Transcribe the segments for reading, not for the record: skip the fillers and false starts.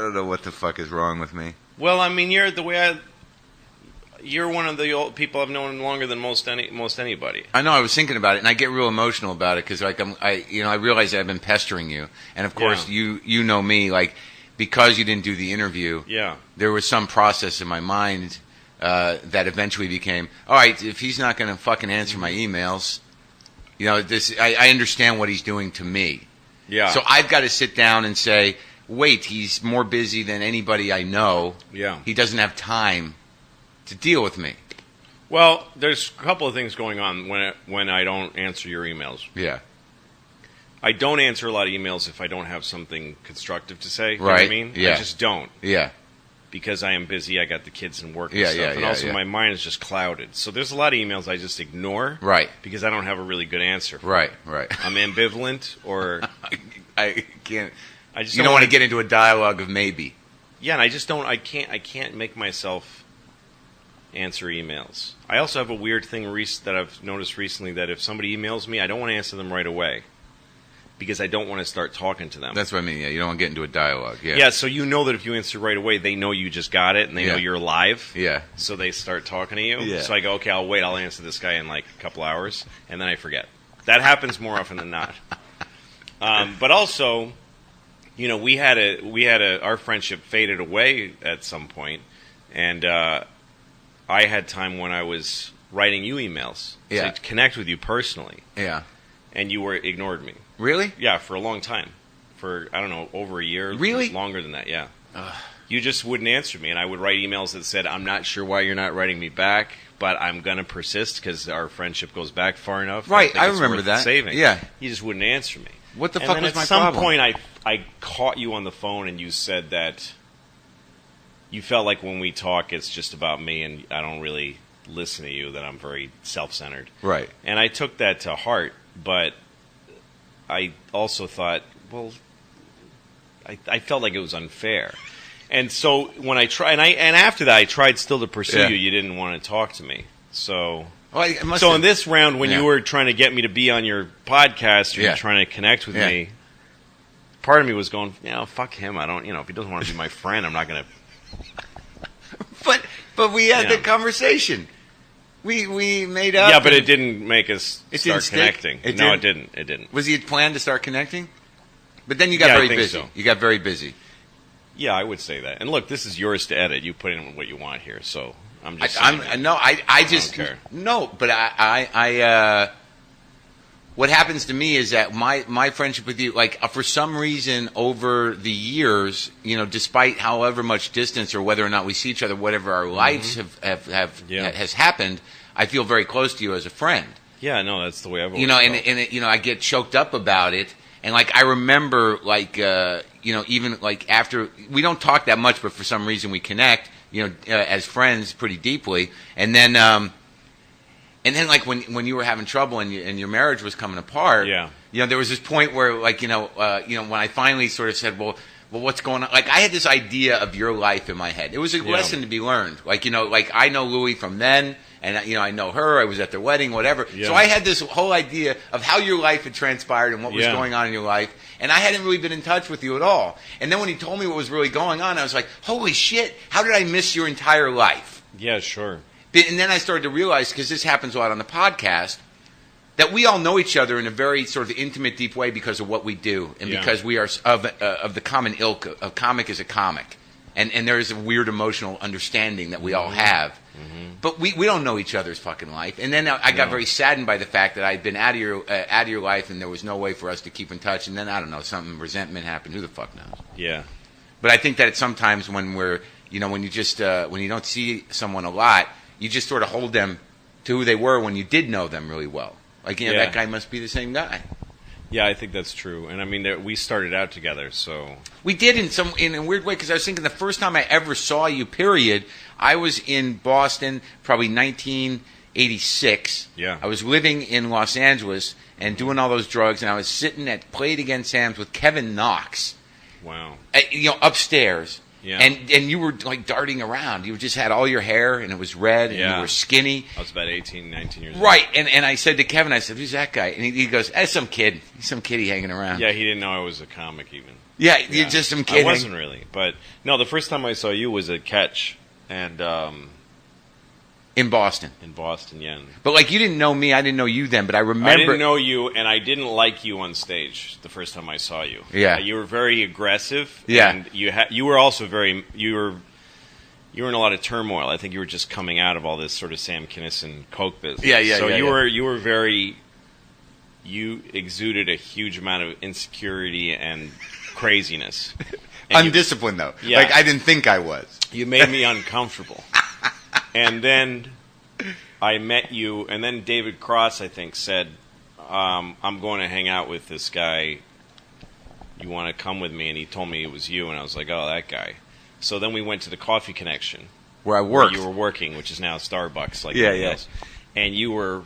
don't know what the fuck is wrong with me. Well, I mean, you're one of the old people I've known longer than most anybody. I know. I was thinking about it, and I get real emotional about it because, like, I realize I've been pestering you, and of course, you know me, like, because you didn't do the interview. Yeah. There was some process in my mind that eventually became, all right, if he's not going to fucking answer my emails, I understand what he's doing to me. Yeah. So I've got to sit down and say, wait, he's more busy than anybody I know. Yeah. He doesn't have time to deal with me. Well, there's a couple of things going on when I don't answer your emails. Yeah. I don't answer a lot of emails if I don't have something constructive to say. You know right. what I mean? Yeah. I just don't. Yeah. Because I am busy. I got the kids and work and stuff. And also my mind is just clouded. So there's a lot of emails I just ignore. Right. Because I don't have a really good answer for Right, them. right. I'm ambivalent or... I can't... You don't want to get into a dialogue of maybe. Yeah, and I just don't... I can't make myself answer emails. I also have a weird thing that I've noticed recently that if somebody emails me, I don't want to answer them right away. Because I don't want to start talking to them. That's what I mean, yeah. You don't want to get into a dialogue, yeah. Yeah, so you know that if you answer right away, they know you just got it, and they know you're live. Yeah. So they start talking to you. Yeah. So I go, okay, I'll wait. I'll answer this guy in like a couple hours, and then I forget. That happens more often than not. But also, we had our friendship faded away at some point, and I had time when I was writing you emails to connect with you personally. Yeah. And you ignored me. Really? Yeah, for a long time. For, I don't know, over a year. Really? Longer than that, yeah. You just wouldn't answer me, and I would write emails that said, I'm not sure why you're not writing me back, but I'm going to persist because our friendship goes back far enough. Right, I remember that. Saving. Yeah. You just wouldn't answer me. What the fuck was my problem? At some point, I caught you on the phone, and you said that you felt like when we talk, it's just about me, and I don't really listen to you, that I'm very self-centered. Right. And I took that to heart, but... I also thought, well, I felt like it was unfair, and so when I tried, and after that, I tried still to pursue you. You didn't want to talk to me, so. Well, in this round, when you were trying to get me to be on your podcast, or you're trying to connect with me, part of me was going, fuck him. I don't, if he doesn't want to be my friend, I'm not going to. But we had the conversation. We made up. Yeah, but it didn't make us start connecting. It didn't. It didn't. Was he planned to start connecting? But then you got very busy. So. You got very busy. Yeah, I would say that. And look, this is yours to edit. You put in what you want here, so I'm just. I just don't care. No, but I what happens to me is that my friendship with you, like for some reason over the years, despite however much distance or whether or not we see each other, whatever our lives has happened, I feel very close to you as a friend. Yeah, no, that's the way I've always felt. I get choked up about it, and like I remember, even like after we don't talk that much, but for some reason we connect, as friends pretty deeply, and then. And then, like when you were having trouble and your marriage was coming apart, there was this point where, like, when I finally sort of said, well, what's going on? Like, I had this idea of your life in my head. It was a lesson to be learned. Like, like I know Louie from then, and I know her. I was at their wedding, whatever. Yeah. So I had this whole idea of how your life had transpired and what was going on in your life, and I hadn't really been in touch with you at all. And then when you told me what was really going on, I was like, holy shit! How did I miss your entire life? Yeah, sure. And then I started to realize, because this happens a lot on the podcast, that we all know each other in a very sort of intimate, deep way because of what we do, and because we are of the common ilk. A comic is a comic, and there is a weird emotional understanding that we all have. Mm-hmm. But we don't know each other's fucking life. And then I got very saddened by the fact that I'd been out of your life, and there was no way for us to keep in touch. And then I don't know, resentment happened. Who the fuck knows? Yeah. But I think that sometimes when we're when you just when you don't see someone a lot. You just sort of hold them to who they were when you did know them really well. Like, that guy must be the same guy. Yeah, I think that's true. And I mean, we started out together, so we did in a weird way. Because I was thinking the first time I ever saw you, period, I was in Boston, probably 1986. Yeah, I was living in Los Angeles and doing all those drugs, and I was sitting at Play It Again Sam's with Kevin Knox. Wow. Upstairs. Yeah. And you were like darting around. You just had all your hair and it was red and you were skinny. I was about 18, 19 years old. Right. And I said to Kevin, I said, who's that guy? And he goes, some kid. He's some kiddie hanging around. Yeah, he didn't know I was a comic even. Yeah, you're just some kid. I wasn't really. But no, the first time I saw you was at Catch. And in Boston. In Boston, yeah. But like you didn't know me, I didn't know you then, but I remember... I didn't know you, and I didn't like you on stage the first time I saw you. Yeah. You were very aggressive. Yeah. And you were also very... You were in a lot of turmoil. I think you were just coming out of all this sort of Sam Kinison Coke business. Yeah. So you were very... You exuded a huge amount of insecurity and craziness. And undisciplined, though. Yeah. Like, I didn't think I was. You made me uncomfortable. And then I met you, and then David Cross, I think, said, I'm going to hang out with this guy. You want to come with me? And he told me it was you, and I was like, oh, that guy. So then we went to the Coffee Connection. Where I worked. Where you were working, which is now Starbucks. Like yeah. else. And you were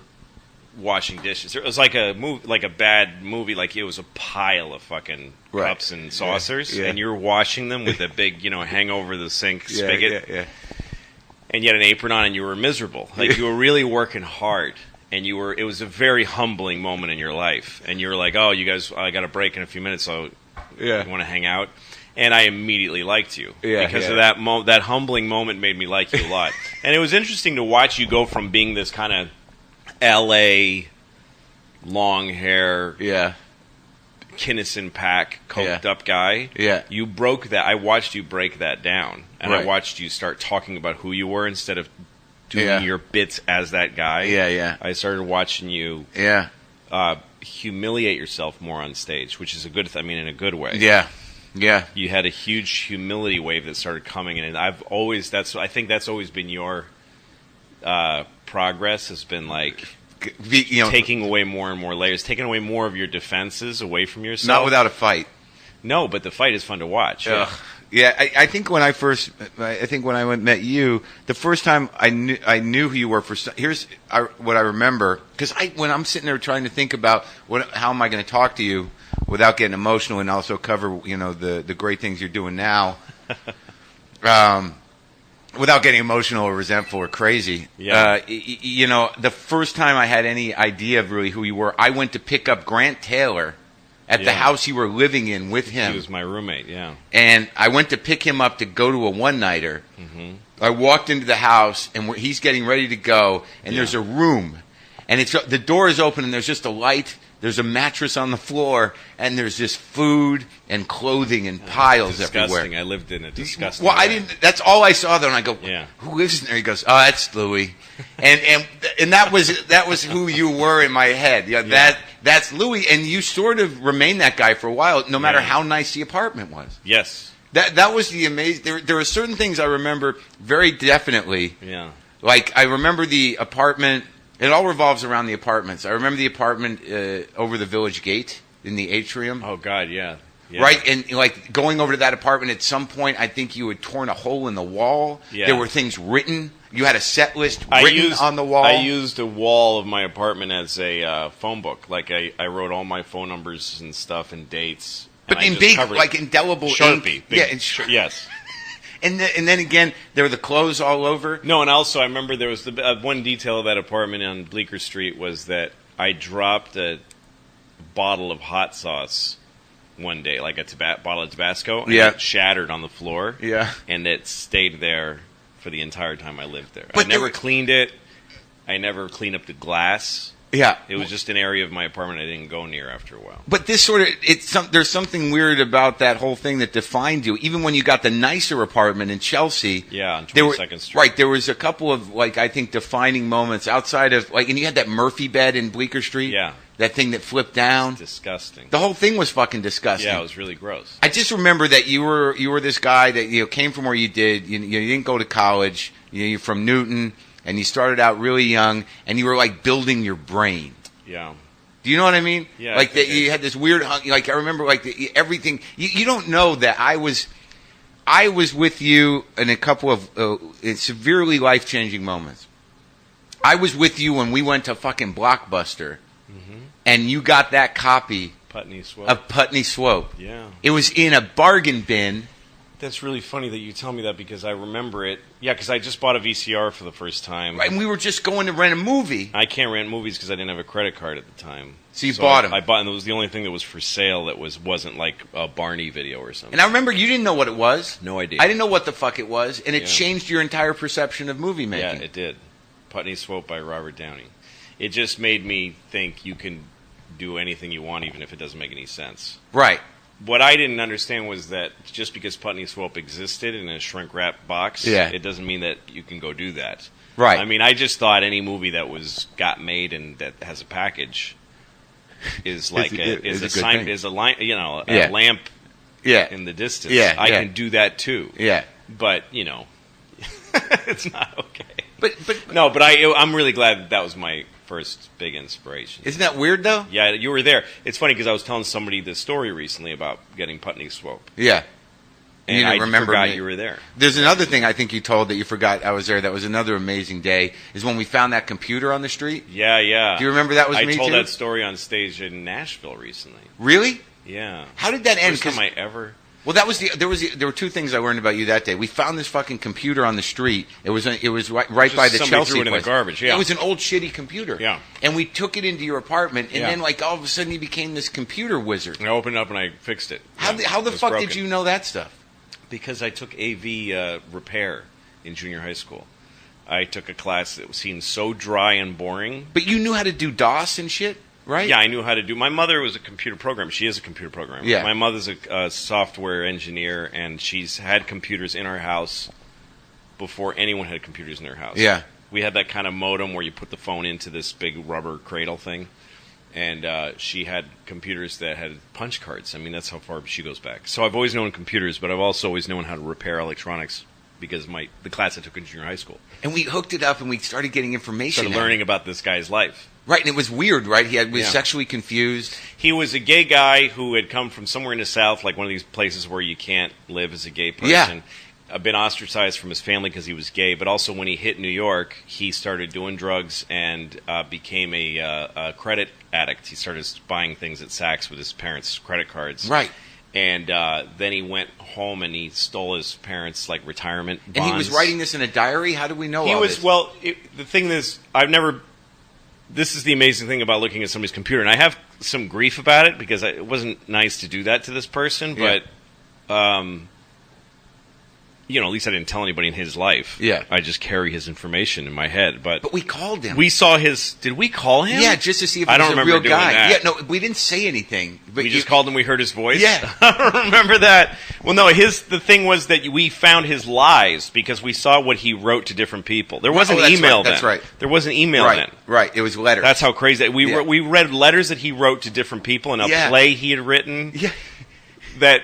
washing dishes. It was like a movie, like a bad movie. Like it was a pile of fucking cups and saucers, and you were washing them with a big, hang over the sink spigot. Yeah. And you had an apron on, and you were miserable. Like you were really working hard, and you were. It was a very humbling moment in your life. And you were like, "Oh, you guys, I got a break in a few minutes, so you want to hang out?" And I immediately liked you because of that. That humbling moment made me like you a lot. And it was interesting to watch you go from being this kind of L.A. long hair, Kinnison pack, coked up guy. Yeah. You broke that. I watched you break that down. And Right. I watched you start talking about who you were instead of doing your bits as that guy. Yeah. I started watching you humiliate yourself more on stage, which is a good thing. I mean, in a good way. Yeah. You had a huge humility wave that started coming in. And I think that's always been your progress, has been like... taking away more and more layers, taking away more of your defenses away from yourself. Not without a fight. No, but the fight is fun to watch. Yeah, I think when I met you, the first time I knew who you were. Here's what I remember, because when I'm sitting there trying to think about how am I going to talk to you without getting emotional and also cover the great things you're doing now. Without getting emotional or resentful or crazy. Yeah. The first time I had any idea of really who you were, I went to pick up Grant Taylor at the house you were living in with him. He was my roommate, yeah. And I went to pick him up to go to a one-nighter. Mm-hmm. I walked into the house, and he's getting ready to go, and there's a room. And the door is open, and there's just a light. There's a mattress on the floor, and there's just food and clothing and piles everywhere. I lived in a disgusting. Well, I didn't. That's all I saw. Then I go, yeah. Who lives in there? He goes, oh, that's Louis, and that was who you were in my head. Yeah, that's Louis, and you sort of remained that guy for a while, no matter how nice the apartment was. Yes, that was the amazing. There were certain things I remember very definitely. Yeah, like I remember the apartment. It all revolves around the apartments. I remember the apartment over the Village Gate in the atrium. Oh, God, yeah. Right? And, like, going over to that apartment at some point, I think you had torn a hole in the wall. Yeah. There were things written. You had a set list written on the wall. I used a wall of my apartment as a phone book. Like, I wrote all my phone numbers and stuff and dates. But in big, like, indelible Sharpie. ink. Yes. And then again, there were the clothes all over. No, and also I remember there was one detail of that apartment on Bleecker Street was that I dropped a bottle of hot sauce one day, like a bottle of Tabasco, and it shattered on the floor. Yeah. And it stayed there for the entire time I lived there. But I never cleaned it. I never cleaned up the glass. Yeah. It was just an area of my apartment I didn't go near after a while. But this sort of, there's something weird about that whole thing that defined you. Even when you got the nicer apartment in Chelsea. Yeah, on 22nd Street. Right, there was a couple of, like, I think defining moments outside of, like, and you had that Murphy bed in Bleecker Street. Yeah. That thing that flipped down. Disgusting. The whole thing was fucking disgusting. Yeah, it was really gross. I just remember that you were this guy that, came from where you did. You didn't go to college. You're from Newton. And you started out really young. And you were, like, building your brain. Yeah. Do you know what I mean? Yeah. Like that, you had this weird, like I remember, like everything. You don't know that I was with you in a couple of severely life-changing moments. I was with you when we went to fucking Blockbuster, and you got that copy Putney Swope. of Putney Swope. Yeah. It was in a bargain bin That's really funny that you tell me that because I remember it. Yeah, because I just bought a VCR for the first time. Right, and we were just going to rent a movie. I can't rent movies because I didn't have a credit card at the time. So you bought them. I bought, and it was the only thing that was for sale that wasn't like a Barney video or something. And I remember you didn't know what it was. No idea. I didn't know what the fuck it was, and it changed your entire perception of movie making. Yeah, it did. Putney Swope by Robert Downey. It just made me think you can do anything you want, even if it doesn't make any sense. Right. What I didn't understand was that just because Putney Swope existed in a shrink-wrap box, it doesn't mean that you can go do that. Right. I mean, I just thought any movie that got made and that has a package is like a lamp in the distance. Yeah, I can do that too. Yeah. But it's not okay. But I'm really glad that was my first big inspiration. Isn't that weird though? Yeah, you were there. It's funny because I was telling somebody this story recently about getting Putney Swope. Yeah. And you didn't remember forgot you were there. There's another thing I think you told that you forgot I was there. That was another amazing day. Is when we found that computer on the street. Yeah, yeah. Do you remember that was me too? I told that story on stage in Nashville recently. Really? Yeah. How did that end? First time I ever. Well, that was there were two things I learned about you that day. We found this fucking computer on the street. It was right by the Chelsea threw it in the garbage. Yeah. It was an old shitty computer. Yeah. And we took it into your apartment, and then like all of a sudden you became this computer wizard. And I opened it up and I fixed it. How the fuck did you know that stuff? Because I took AV repair in junior high school. I took a class that seemed so dry and boring. But you knew how to do DOS and shit, right? Yeah, I knew how to do. My mother was a computer programmer. She is a computer programmer. Yeah. My mother's a software engineer, and she's had computers in our house before anyone had computers in their house. Yeah. We had that kind of modem where you put the phone into this big rubber cradle thing. And she had computers that had punch cards. I mean, that's how far she goes back. So I've always known computers, but I've also always known how to repair electronics because the class I took in junior high school. And we hooked it up and we started getting information. Started learning about this guy's life. Right, and it was weird, right? He was sexually confused. He was a gay guy who had come from somewhere in the South, like one of these places where you can't live as a gay person. Yeah. Been ostracized from his family because he was gay, but also when he hit New York, he started doing drugs and became a credit addict. He started buying things at Saks with his parents' credit cards. Right. And then he went home and he stole his parents' like retirement bonds. And he was writing this in a diary? How do we know all this? The thing is, this is the amazing thing about looking at somebody's computer, and I have some grief about it because it wasn't nice to do that to this person, but at least I didn't tell anybody in his life. Yeah. I just carry his information in my head. But we called him. We saw his... Did we call him? Yeah, just to see if he was a real guy. That. Yeah, no, we didn't say anything. But we just called him, we heard his voice? Yeah. I don't remember that. Well, no, the thing was that we found his lies because we saw what he wrote to different people. There wasn't email then. That's right. There wasn't email then. Right, it was letters. That's how crazy... We read letters that he wrote to different people and a play he had written. Yeah. That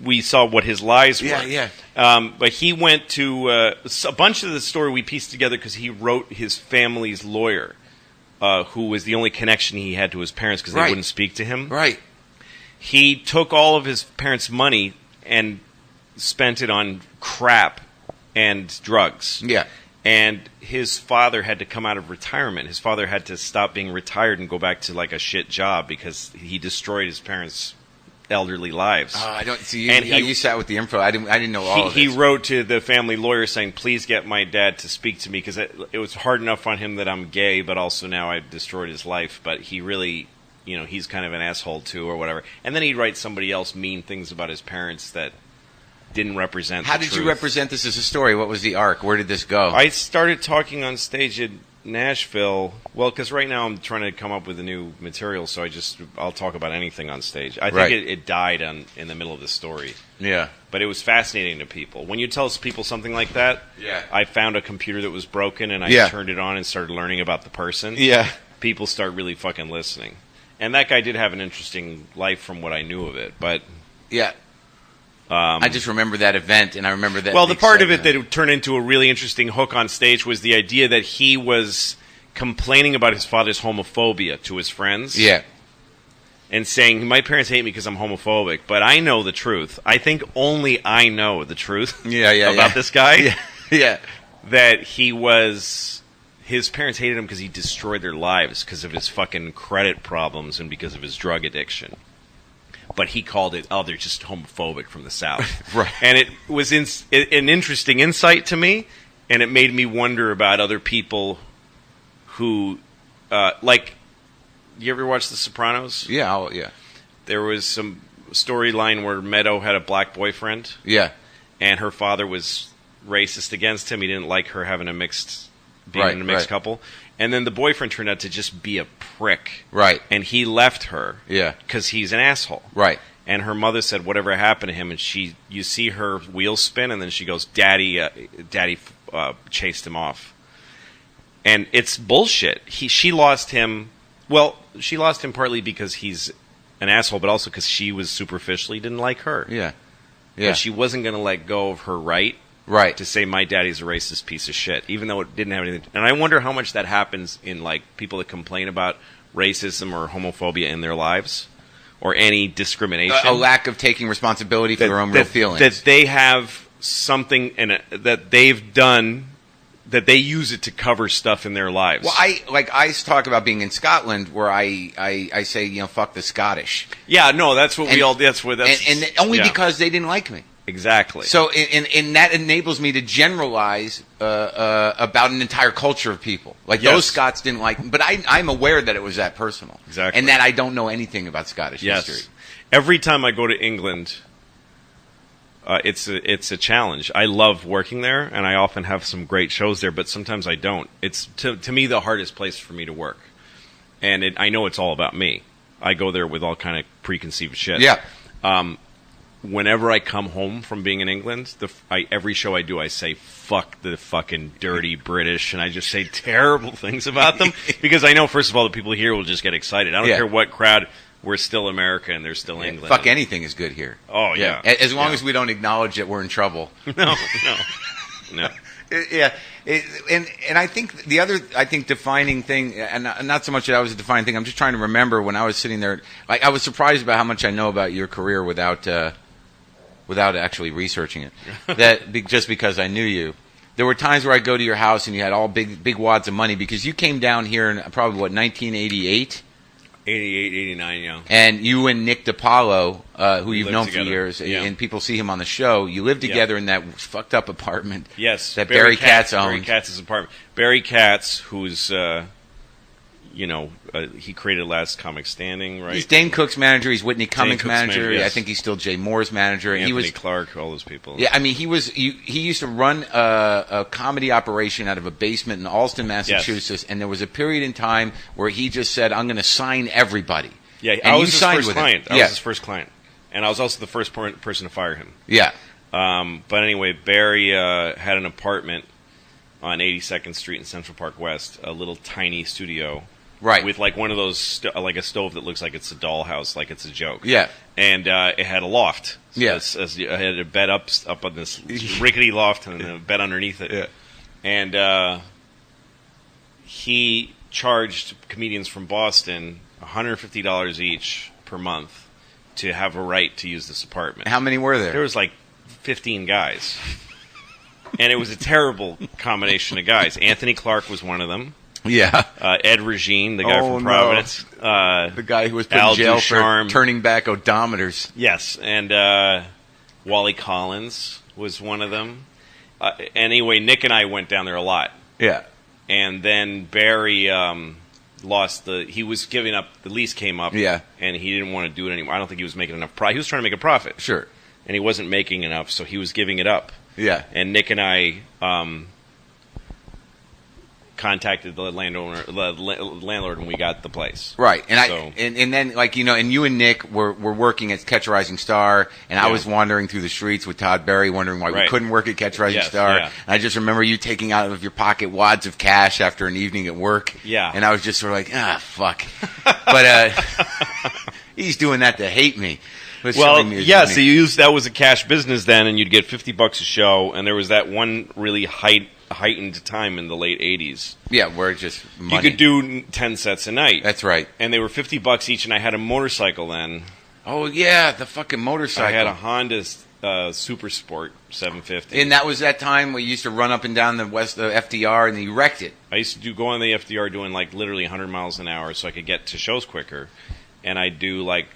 we saw what his lies were. Yeah. But he went to a bunch of the story we pieced together because he wrote his family's lawyer, who was the only connection he had to his parents because they wouldn't speak to him. Right. He took all of his parents' money and spent it on crap and drugs. Yeah. And his father had to come out of retirement. His father had to stop being retired and go back to like a shit job because he destroyed his parents' elderly lives. I don't see. You sat with the info. I didn't know all of this. He wrote to the family lawyer saying, "Please get my dad to speak to me because it was hard enough on him that I'm gay, but also now I've destroyed his life. But he really, he's kind of an asshole too, or whatever." And then he'd write somebody else mean things about his parents that didn't represent. How did you represent this as a story? What was the arc? Where did this go? I started talking on stage at Nashville. Well, because right now I'm trying to come up with a new material, so I'll talk about anything on stage. I think it died in the middle of the story. Yeah. But it was fascinating to people. When you tell people something like that, I found a computer that was broken and I turned it on and started learning about the person. Yeah. People start really fucking listening. And that guy did have an interesting life from what I knew of it, but... Yeah. I just remember that event, and I remember that... Well, the part of it that turned into a really interesting hook on stage was the idea that he was complaining about his father's homophobia to his friends. Yeah. And saying, my parents hate me because I'm homophobic, but I know the truth. I think only I know the truth about this guy. Yeah. That his parents hated him because he destroyed their lives because of his fucking credit problems and because of his drug addiction. but he called it, oh, they're just homophobic from the South. Right. And it was an interesting insight to me, and it made me wonder about other people who, like, you ever watch The Sopranos? Yeah, yeah. There was some storyline where Meadow had a black boyfriend. Yeah. And her father was racist against him. He didn't like her having in a mixed couple. And then the boyfriend turned out to just be a prick. Right. And he left her. Yeah. Because he's an asshole. Right. And her mother said whatever happened to him, and you see her wheels spin, and then she goes, Daddy chased him off. And it's bullshit. She lost him. Well, she lost him partly because he's an asshole, but also because she was superficially didn't like her. Yeah. Yeah. But she wasn't going to let go of her right to say my daddy's a racist piece of shit, even though it didn't have anything. And I wonder how much that happens in like people that complain about racism or homophobia in their lives, or any discrimination. A lack of taking responsibility for their own real feelings. That they have something that they've done, that they use it to cover stuff in their lives. Well, I talk about being in Scotland, where I say, fuck the Scottish. Yeah, no, that's what and only because they didn't like me. Exactly. So, and that enables me to generalize about an entire culture of people. Like, those Scots didn't like me, but I'm aware that it was that personal. Exactly. And that I don't know anything about Scottish history. Every time I go to England, it's a challenge. I love working there, and I often have some great shows there, but sometimes I don't. It's, to me, the hardest place for me to work. And I know it's all about me. I go there with all kind of preconceived shit. Yeah. Whenever I come home from being in England, every show I do, I say, fuck the fucking dirty British, and I just say terrible things about them, because I know, first of all, the people here will just get excited. I don't care what crowd. We're still America, and they're still England. Fuck anything is good here. Oh, yeah. As long as we don't acknowledge that we're in trouble. No. Yeah. And I think the other, defining thing, and not so much that I was a defining thing, I'm just trying to remember when I was sitting there, like, I was surprised about how much I know about your career without actually researching it. Just because I knew you. There were times where I'd go to your house and you had all big wads of money, because you came down here in probably, 1988? 88, 89, yeah. And you and Nick DiPaolo, who you've known together. for years, and people see him on the show, you lived together in that fucked up apartment. Yes. That Barry Katz owned. Barry Katz's apartment. Barry Katz, who's, he created Last Comic Standing, right? He's Dane Cook's manager. He's Whitney Cummings' manager. Yes. I think he's still Jay Moore's manager. Anthony Clark, all those people. Yeah, I mean, he used to run a comedy operation out of a basement in Allston, Massachusetts, and there was a period in time where he just said, I'm going to sign everybody. Yeah, and I was his first client. I was his first client. And I was also the first person to fire him. Yeah. But anyway, Barry had an apartment on 82nd Street in Central Park West, a little tiny studio. Right. With like one of those, like a stove that looks like it's a dollhouse, like it's a joke. Yeah. And it had a loft. So yes. I had a bed up on this rickety loft and a bed underneath it. Yeah. And he charged comedians from Boston $150 each per month to have a right to use this apartment. How many were there? There was like 15 guys. And it was a terrible combination of guys. Anthony Clark was one of them. Yeah. Ed Regine, the guy from Providence. No. The guy who was put in jail for turning back odometers. Yes. And Wally Collins was one of them. Anyway, Nick and I went down there a lot. Yeah. And then Barry he was giving up, the lease came up. Yeah. And he didn't want to do it anymore. I don't think he was making enough profit. He was trying to make a profit. Sure. And he wasn't making enough, so he was giving it up. Yeah. And Nick and I contacted the landlord when we got the place. Right. And and then, like, and you and Nick were working at Catch a Rising Star, and I was wandering through the streets with Todd Berry wondering why we couldn't work at Catch a Rising Star. Yeah. And I just remember you taking out of your pocket wads of cash after an evening at work. Yeah. And I was just sort of like, fuck. But he's doing that to hate me. Well, yeah, so that was a cash business then, and you'd get $50 a show, and there was that one really heightened time in the late 80s. Yeah, where it just money. You could do 10 sets a night. That's right. And they were $50 each, and I had a motorcycle then. Oh, yeah, the fucking motorcycle. I had a Honda Super Sport 750. And that was that time where you used to run up and down the FDR, and you wrecked it. I used to go on the FDR doing like literally 100 miles an hour so I could get to shows quicker. And I'd do like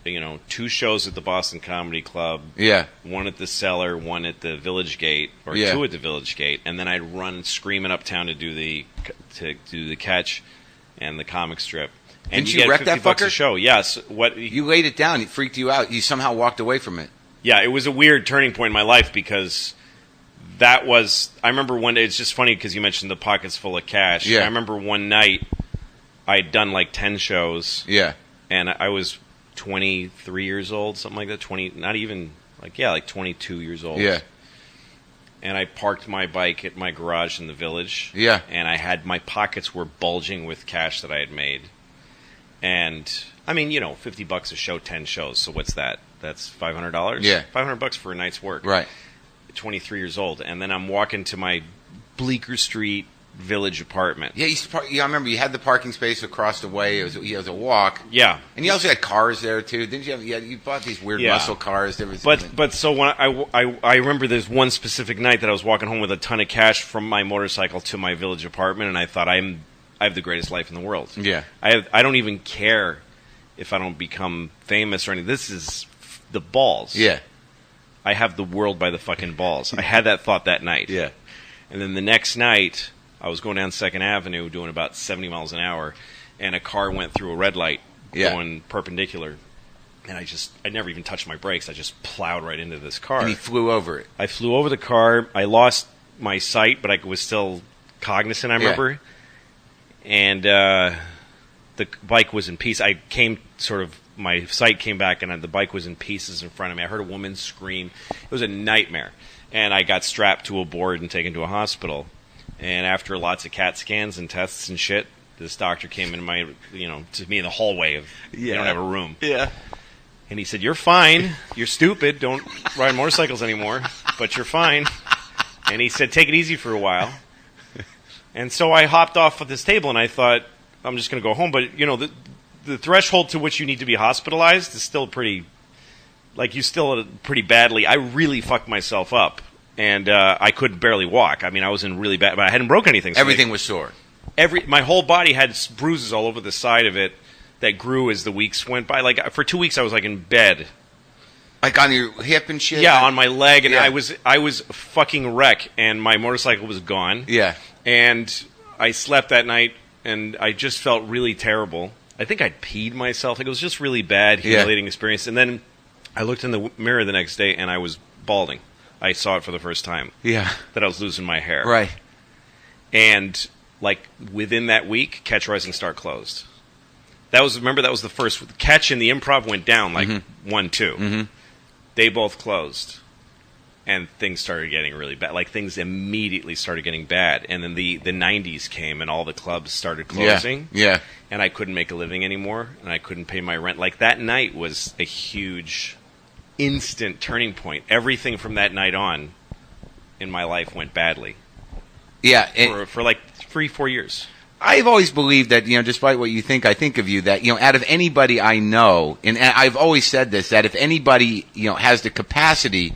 2 shows at the Boston Comedy Club. Yeah. 1 at the Cellar, 1 at the Village Gate, or 2 at the Village Gate, and then I'd run screaming uptown to do the Catch and the comic strip. And didn't you wreck that $50 fucker? a show. Yes. What you laid it down? It freaked you out. You somehow walked away from it. Yeah, it was a weird turning point in my life because that was. I remember one day. It's just funny because you mentioned the pockets full of cash. Yeah. I remember one night I'd done like 10 shows. Yeah. And I was 23 years old, something like that. 20, not even like 22 years old. Yeah. And I parked my bike at my garage in the Village. Yeah. And I had my pockets were bulging with cash that I had made. And I mean, $50 a show, 10 shows. So what's that? That's $500. Yeah. $500 for a night's work. Right. 23 years old, and then I'm walking to my Bleecker Street Village apartment. Yeah, I remember you had the parking space across the way. It was a walk. Yeah, and you also had cars there too, didn't you? You bought these weird muscle cars. But so when I remember there's one specific night that I was walking home with a ton of cash from my motorcycle to my Village apartment, and I thought I have the greatest life in the world. Yeah, I don't even care if I don't become famous or anything. This is the balls. Yeah. I have the world by the fucking balls. I had that thought that night. Yeah. And then the next night, I was going down 2nd Avenue doing about 70 miles an hour, and a car went through a red light going perpendicular. And I never even touched my brakes. I just plowed right into this car. And he flew over it. I flew over the car. I lost my sight, but I was still cognizant, I remember. And the bike was in pieces. My sight came back, and the bike was in pieces in front of me. I heard a woman scream. It was a nightmare. And I got strapped to a board and taken to a hospital. And after lots of CAT scans and tests and shit, this doctor came in to me in the hallway you don't have a room. Yeah. And he said, "You're fine. You're stupid. Don't ride motorcycles anymore, but you're fine." And he said, "Take it easy for a while." And so I hopped off of this table, and I thought, I'm just going to go home. But, the threshold to which you need to be hospitalized is still pretty badly. I really fucked myself up, and I could barely walk. I mean, I was in really bad, but I hadn't broken anything. So everything was sore. My whole body had bruises all over the side of it that grew as the weeks went by. Like for 2 weeks, I was like in bed, like on your hip and shit. Yeah, on my leg, and I was a fucking wreck, and my motorcycle was gone. Yeah, and I slept that night, and I just felt really terrible. I think I'd peed myself. Like, it was just really bad, humiliating experience. And then I looked in the mirror the next day, and I was balding. I saw it for the first time. Yeah. That I was losing my hair. Right. And, within that week, Catch, Rising Star closed. That was the first. Catch and the Improv went down, 1-2. Mm-hmm. They both closed. And things started getting really bad. Things immediately started getting bad. And then the 90s came, and all the clubs started closing. Yeah. And I couldn't make a living anymore, and I couldn't pay my rent. That night was a huge, instant turning point. Everything from that night on in my life went badly. Yeah. For 3-4 years. I've always believed that, despite what you think, I think of you, that, out of anybody I know, and I've always said this, that if anybody, has the capacity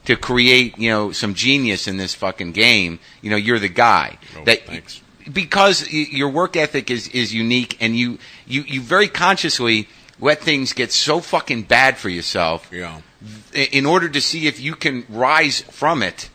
to create, some genius in this fucking game, you're the guy. Thanks. Because your work ethic is unique, and you very consciously let things get so fucking bad for yourself in order to see if you can rise from it.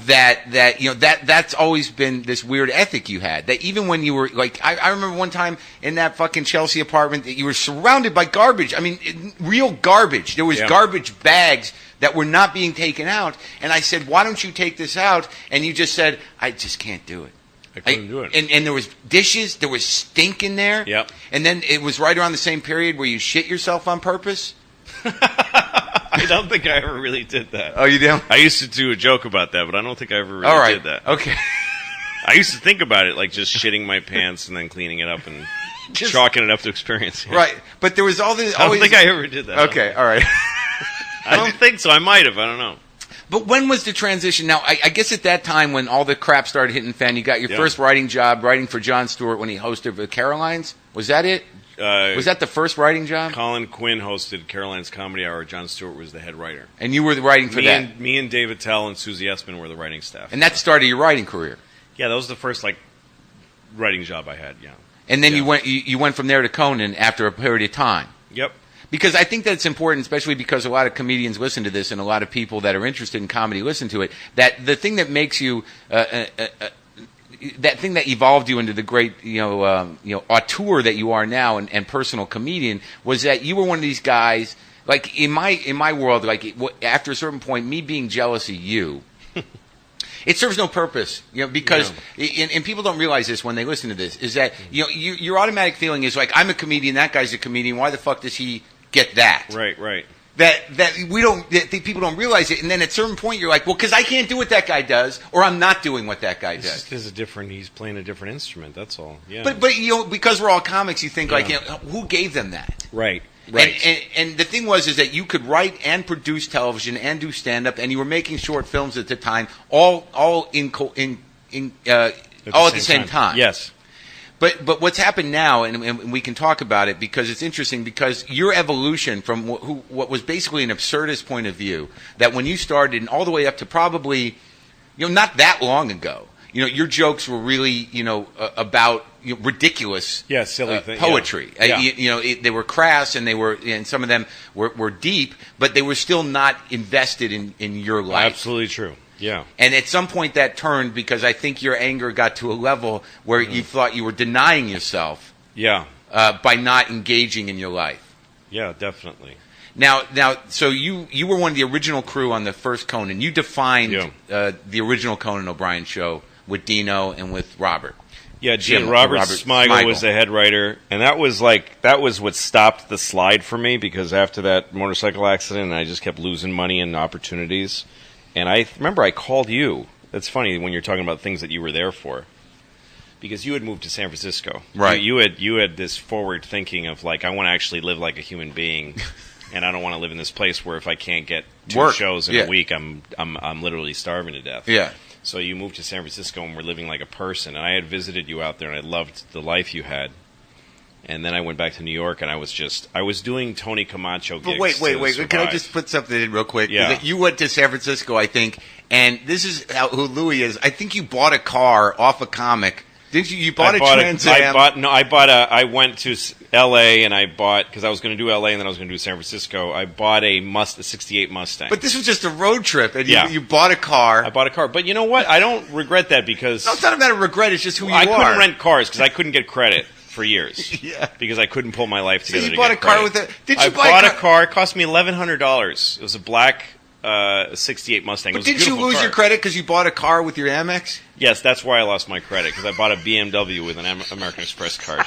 That's always been this weird ethic you had. That even when you were I remember one time in that fucking Chelsea apartment that you were surrounded by garbage. I mean, real garbage. There was garbage bags that were not being taken out, and I said, "Why don't you take this out?" And you just said, "I just can't do it." I couldn't do it. And there was dishes, there was stink in there. Yep. And then it was right around the same period where you shit yourself on purpose. I don't think I ever really did that. Oh, you don't? I used to do a joke about that, but I don't think I ever really did that. Okay. I used to think about it, just shitting my pants and then cleaning it up and chalking it up to experience. Right. But there was all this. I don't think I ever did that. Okay, all right. I don't think so. I might have. I don't know. But when was the transition? Now, I guess at that time when all the crap started hitting the fan, you got your first writing job, writing for Jon Stewart when he hosted the Carolines. Was that it? Was that the first writing job? Colin Quinn hosted Caroline's Comedy Hour. Jon Stewart was the head writer. And you were the writing for that? Me and David Tell and Susie Essman were the writing staff. And that started your writing career? Yeah, that was the first, writing job I had, yeah. And then you went from there to Conan after a period of time? Yep. Because I think that it's important, especially because a lot of comedians listen to this and a lot of people that are interested in comedy listen to it, that the thing that makes you that thing that evolved you into the great, auteur that you are now and personal comedian was that you were one of these guys. Like in my world, like after a certain point, me being jealous of you, it serves no purpose, because and people don't realize this when they listen to this, is that your automatic feeling is like, I'm a comedian, that guy's a comedian. Why the fuck does he get that? Right. That people don't realize it, and then at a certain point you're like, well, because I can't do what that guy does, or I'm not doing what that guy does. He's playing a different instrument. That's all. Yeah. But because we're all comics, you think like, who gave them that? Right. And the thing is that you could write and produce television and do stand up, and you were making short films at the time, all at the same time. Yes. But what's happened now, and we can talk about it because it's interesting, because your evolution from what was basically an absurdist point of view, that when you started and all the way up to probably, not that long ago, your jokes were really, about ridiculous, silly poetry. Yeah. They were crass, and some of them were deep, but they were still not invested in your life. Absolutely true. Yeah. And at some point that turned, because I think your anger got to a level where you thought you were denying yourself. Yeah. By not engaging in your life. Yeah, definitely. Now, so you were one of the original crew on the first Conan. You defined the original Conan O'Brien show with Dino and with Robert. Yeah, Robert Smigel was the head writer, and that was what stopped the slide for me, because after that motorcycle accident, I just kept losing money and opportunities. And I remember I called you. That's funny when you're talking about things that you were there for, because you had moved to San Francisco. Right. You had this forward thinking of like, I want to actually live like a human being, and I don't want to live in this place where if I can't get two shows in a week, I'm literally starving to death. Yeah. So you moved to San Francisco and were living like a person. And I had visited you out there, and I loved the life you had. And then I went back to New York, and I was doing Tony Camacho gigs. But wait. Can I just put something in real quick? Yeah. You went to San Francisco, I think, and this is who Louis is. I think you bought a car off a comic. Didn't you? You bought a Trans Am. I went to L.A. and I bought, because I was going to do L.A. and then I was going to do San Francisco. I bought a 68 Mustang. But this was just a road trip, and you bought a car. I bought a car. But you know what? I don't regret that, because... No, it's not a matter of regret. It's just who you are. I couldn't rent cars because I couldn't get credit for years. Yeah. Because I couldn't pull my life together. So you bought a car with it? I bought a car. It cost me $1,100. It was a black 68 Mustang. But didn't you lose your credit because you bought a car with your Amex? Yes, that's why I lost my credit, because I bought a BMW with an American Express card.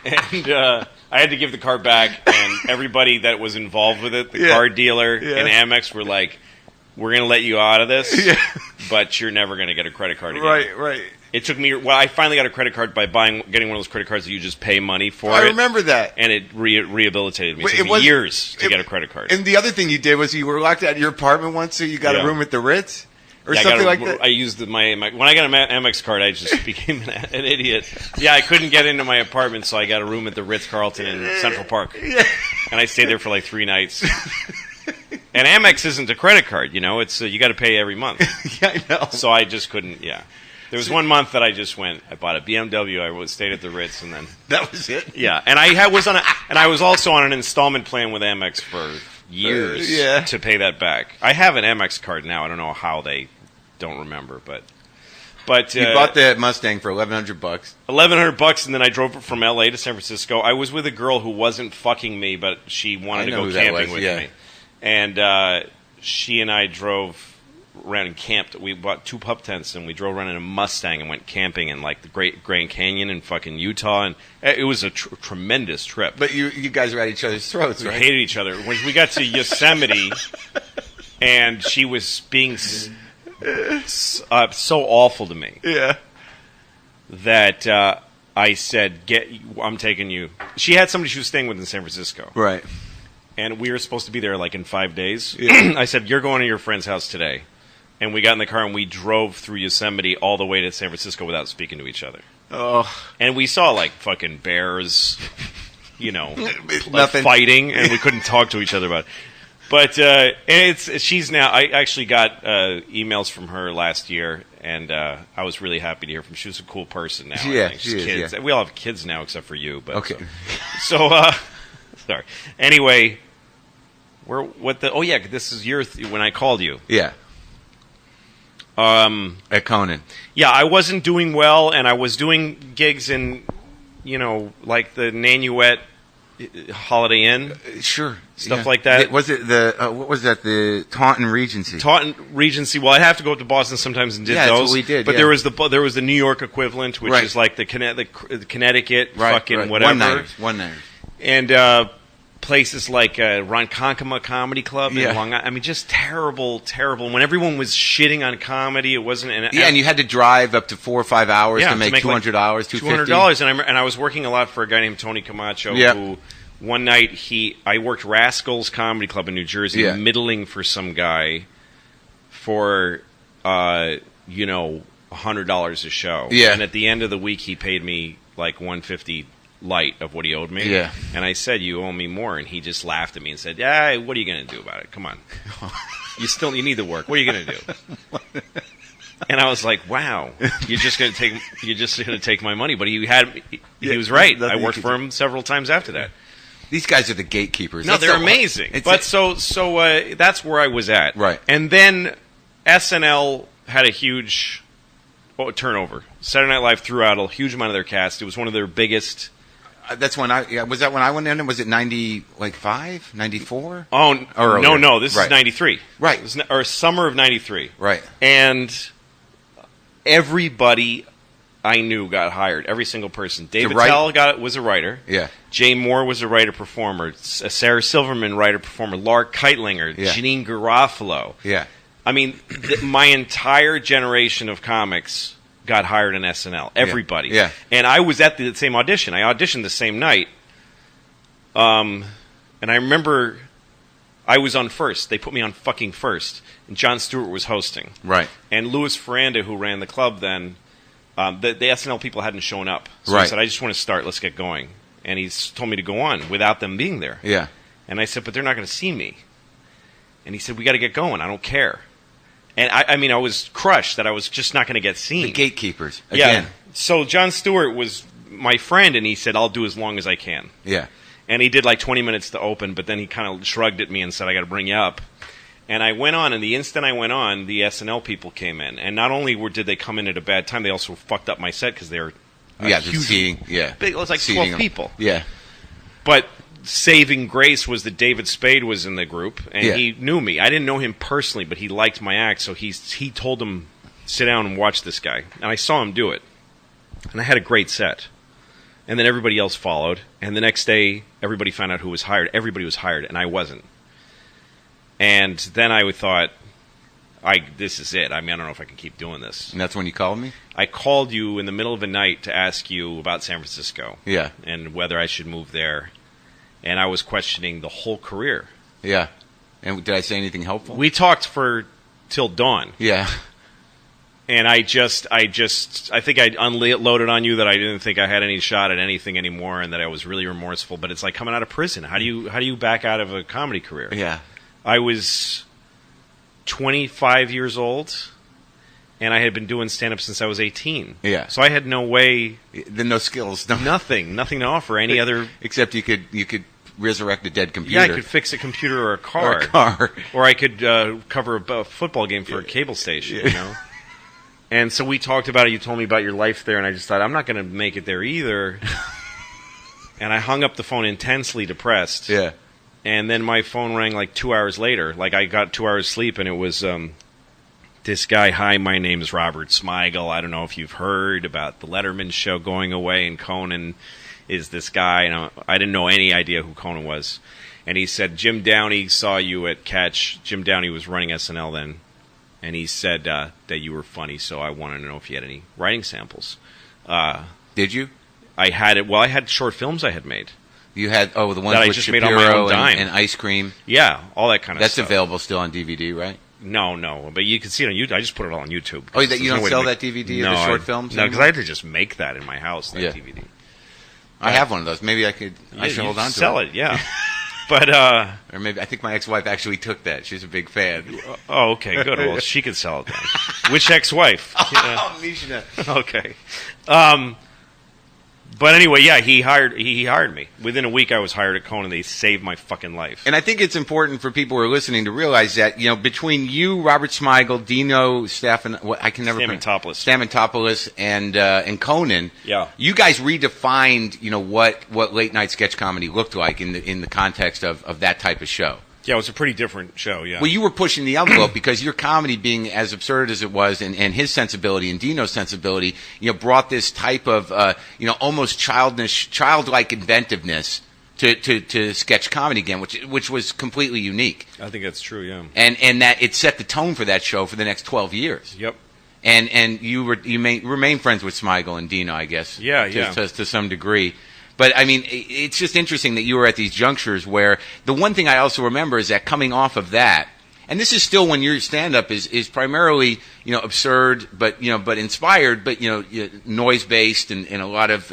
And I had to give the car back, and everybody that was involved with it, the car dealer and Amex, were like, we're going to let you out of this, but you're never going to get a credit card again. Right. It took me... Well, I finally got a credit card by getting one of those credit cards that you just pay money for. I remember that. And it rehabilitated me. It took me years to get a credit card. And the other thing you did was you were locked out of your apartment once, so you got a room at the Ritz? Or something like that? I used my when I got an Amex card, I just became an idiot. Yeah, I couldn't get into my apartment, so I got a room at the Ritz-Carlton in Central Park. Yeah. And I stayed there for like 3 nights. And Amex isn't a credit card, it's you got to pay every month. Yeah, I know. So I just couldn't. Yeah, there was 1 month that I just went. I bought a BMW. I stayed at the Ritz, and then that was it. Yeah, and I was also on an installment plan with Amex for years to pay that back. I have an Amex card now. I don't know how they don't remember, but you bought the Mustang for $1,100. $1,100, and then I drove it from L.A. to San Francisco. I was with a girl who wasn't fucking me, but she wanted to go camping with me. And she and I drove around and camped. We bought 2 pup tents, and we drove around in a Mustang and went camping in like the Great Grand Canyon in fucking Utah. And it was a tremendous trip. But you guys were at each other's throats, right? We hated each other. When we got to Yosemite, and she was being so awful to me. Yeah. That I said, I'm taking you. She had somebody she was staying with in San Francisco. Right. And we were supposed to be there like in 5 days. Yeah. I said, you're going to your friend's house today. And we got in the car and we drove through Yosemite all the way to San Francisco without speaking to each other. Oh. And we saw like fucking bears, Nothing. fighting, and we couldn't talk to each other about it. But she's now. I actually got emails from her last year, and I was really happy to hear from. She was a cool person now. Yeah, I think. she is, kids. yeah. We all have kids now, except for you. But Okay. So, sorry. Anyway, this is your when I called you. Yeah. At Conan. Yeah, I wasn't doing well, and I was doing gigs in, like the Nanuet Holiday Inn. Sure. Stuff like that. Was it what was that, the Taunton Regency? Taunton Regency. Well, I'd have to go up to Boston sometimes and did Yeah, those. that's what we did, But yeah. there was the New York equivalent, which Right. is like the Connecticut fucking right. whatever. One-nighters. And places like Ronkonkoma Comedy Club in Yeah. Long Island. I mean, just terrible, terrible. When everyone was shitting on comedy, it wasn't. And you had to drive up to 4 or 5 hours to make $200, $250. $200, and I was working a lot for a guy named Tony Camacho, Yeah. who one night I worked Rascals Comedy Club in New Jersey, Yeah. middling for some guy for $100 a show. Yeah. And at the end of the week, he paid me like $150 light of what he owed me. Yeah. And I said, "You owe me more," and he just laughed at me and said, "Yeah, what are you going to do about it? Come on, you need the work. What are you going to do?" And I was like, "Wow, you're just going to take my money." But he was right. I worked for him several times after that. These guys are the gatekeepers. No, they're amazing. So that's where I was at. Right. And then SNL had a huge turnover. Saturday Night Live threw out a huge amount of their cast. It was one of their biggest. That's when was that when I went in? Was it 95, 94? Oh, no. This Right. is 93. Right. It was, or summer of 93. Right. And everybody I knew got hired. Every single person. David Tell was a writer. Yeah. Jay Moore was a writer-performer. Sarah Silverman, writer-performer. Lark Keitlinger. Yeah. Janine Garofalo. Yeah. I mean, my entire generation of comics got hired in SNL. Everybody. Yeah. And I was at the same audition. I auditioned the same night. And I remember I was on first. They put me on fucking first. And Jon Stewart was hosting. Right. And Louis Ferranda, who ran the club then, the SNL people hadn't shown up. So Right. I said, "I just want to start. Let's get going." And he told me to go on without them being there. Yeah. And I said, "But they're not going to see me." And he said, "We got to get going. I don't care." And I mean, I was crushed that I was just not going to get seen. The gatekeepers. Again. Yeah. So Jon Stewart was my friend, and he said, "I'll do as long as I can." Yeah. And he did like 20 minutes to open, but then he kind of shrugged at me and said, "I got to bring you up." And I went on, and the instant I went on, the SNL people came in. And not only did they come in at a bad time, they also fucked up my set because they were huge. Seating. Yeah. Big, it was like Seating 12 people. Yeah. But saving grace was that David Spade was in the group, and Yeah. he knew me. I didn't know him personally, but he liked my act, so he told him, "Sit down and watch this guy." And I saw him do it. And I had a great set. And then everybody else followed. And the next day, everybody found out who was hired. Everybody was hired, and I wasn't. And then I thought, this is it. I mean, I don't know if I can keep doing this. And that's when you called me? I called you in the middle of the night to ask you about San Francisco. Yeah. And whether I should move there. And I was questioning the whole career. Yeah. And did I say anything helpful? We talked till dawn. Yeah. And I think I unloaded on you that I didn't think I had any shot at anything anymore, and that I was really remorseful. But it's like coming out of prison. How do you back out of a comedy career? Yeah. I was 25 years old, and I had been doing stand-up since I was 18. Yeah. So I had no way, Then no skills. nothing to offer any other. Except you could resurrect a dead computer. Yeah, I could fix a computer or a car. Or a car. Or I could cover a football game for a cable station, you know? And so we talked about it. You told me about your life there, and I just thought, I'm not going to make it there either. And I hung up the phone intensely depressed. Yeah. And then my phone rang like 2 hours later. Like I got 2 hours sleep, and it was this guy. "Hi, my name is Robert Smigel. I don't know if you've heard about the Letterman show going away, and Conan is this guy." And I didn't know any idea who Conan was. And he said, "Jim Downey saw you at Catch." Jim Downey was running SNL then. And he said that you were funny, so I wanted to know if you had any writing samples. Did you? I had it. Well, I had short films I had made. You had the ones That I with just Shapiro made on my own dime. and Ice Cream. Yeah, all that kind of That's stuff. available still on DVD, right? No, but you can see it on YouTube. I just put it all on YouTube. Oh, you There's don't no way to sell make- that DVD no, of the short films? No, because anymore? I had to just make that in my house. That Yeah. DVD. I have one of those. Maybe I should You hold on to sell it. Yeah. But or maybe I think my ex-wife actually took that. She's a big fan. Oh, okay, good. Well, she could sell it then. Which ex-wife? Oh, Mishna. Okay. But anyway, yeah, he hired me. Within a week, I was hired at Conan. They saved my fucking life. And I think it's important for people who are listening to realize that, you know, between you, Robert Smigel, Dino Stamatopoulos, and Conan, yeah, you guys redefined, you know, what late night sketch comedy looked like in the context of that type of show. Yeah, it was a pretty different show, yeah. Well, you were pushing the envelope because your comedy, being as absurd as it was, and his sensibility and Dino's sensibility, you know, brought this type of, you know, almost childlike inventiveness to sketch comedy again, which was completely unique. I think that's true, yeah. And that it set the tone for that show for the next 12 years. Yep. And you remain friends with Smigel and Dino, I guess. Yeah, to some degree. But, I mean, it's just interesting that you were at these junctures where the one thing I also remember is that coming off of that, and this is still when your stand-up is primarily, you know, absurd, but inspired, but, you know, noise-based and a lot of,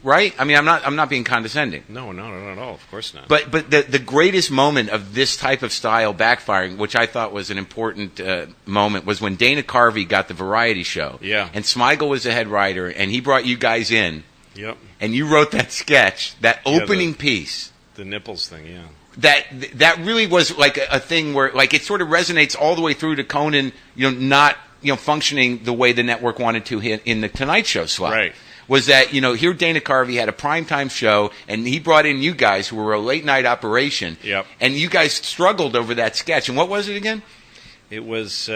right? I mean, I'm not being condescending. No, not at all. Of course not. But the greatest moment of this type of style backfiring, which I thought was an important moment, was when Dana Carvey got the variety show. Yeah. And Smigel was the head writer, and he brought you guys in. Yep. And you wrote that sketch, that opening piece. The nipples thing, yeah. That really was like a thing where, like, it sort of resonates all the way through to Conan, you know, not, you know, functioning the way the network wanted to in the Tonight Show slot. Right. Was that, you know, here Dana Carvey had a primetime show, and he brought in you guys who were a late night operation. Yep. And you guys struggled over that sketch. And what was it again? It was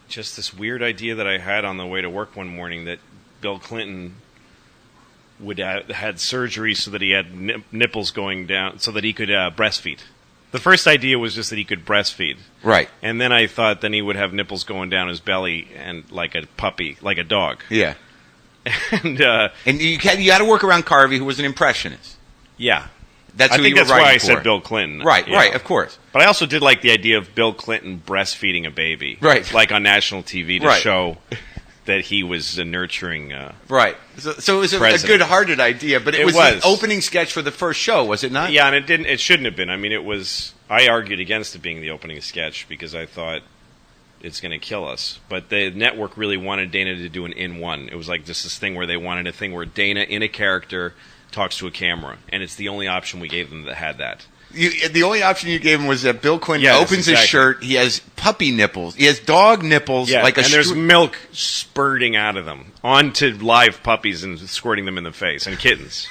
just this weird idea that I had on the way to work one morning that Bill Clinton had surgery so that he had nipples going down so that he could breastfeed. The first idea was just that he could breastfeed. Right. And then I thought then he would have nipples going down his belly and like a puppy, like a dog. Yeah. And you had to work around Carvey, who was an impressionist. Yeah. That's who I think you were that's why I for. said Bill Clinton. Right, yeah. right, of course. But I also did like the idea of Bill Clinton breastfeeding a baby. Right. Like on national TV to Right. show that he was nurturing right. So it was a good-hearted idea, but it was the opening sketch for the first show, was it not? Yeah, and it shouldn't have been. I mean, I argued against it being the opening sketch because I thought it's going to kill us. But the network really wanted Dana to do an in-one. It was like just this thing where they wanted a thing where Dana, in a character, talks to a camera. And it's the only option we gave them that had that. The only option you gave him was that Bill Clinton opens his shirt. He has puppy nipples. He has dog nipples. Yeah, like and there's milk spurting out of them onto live puppies and squirting them in the face, and kittens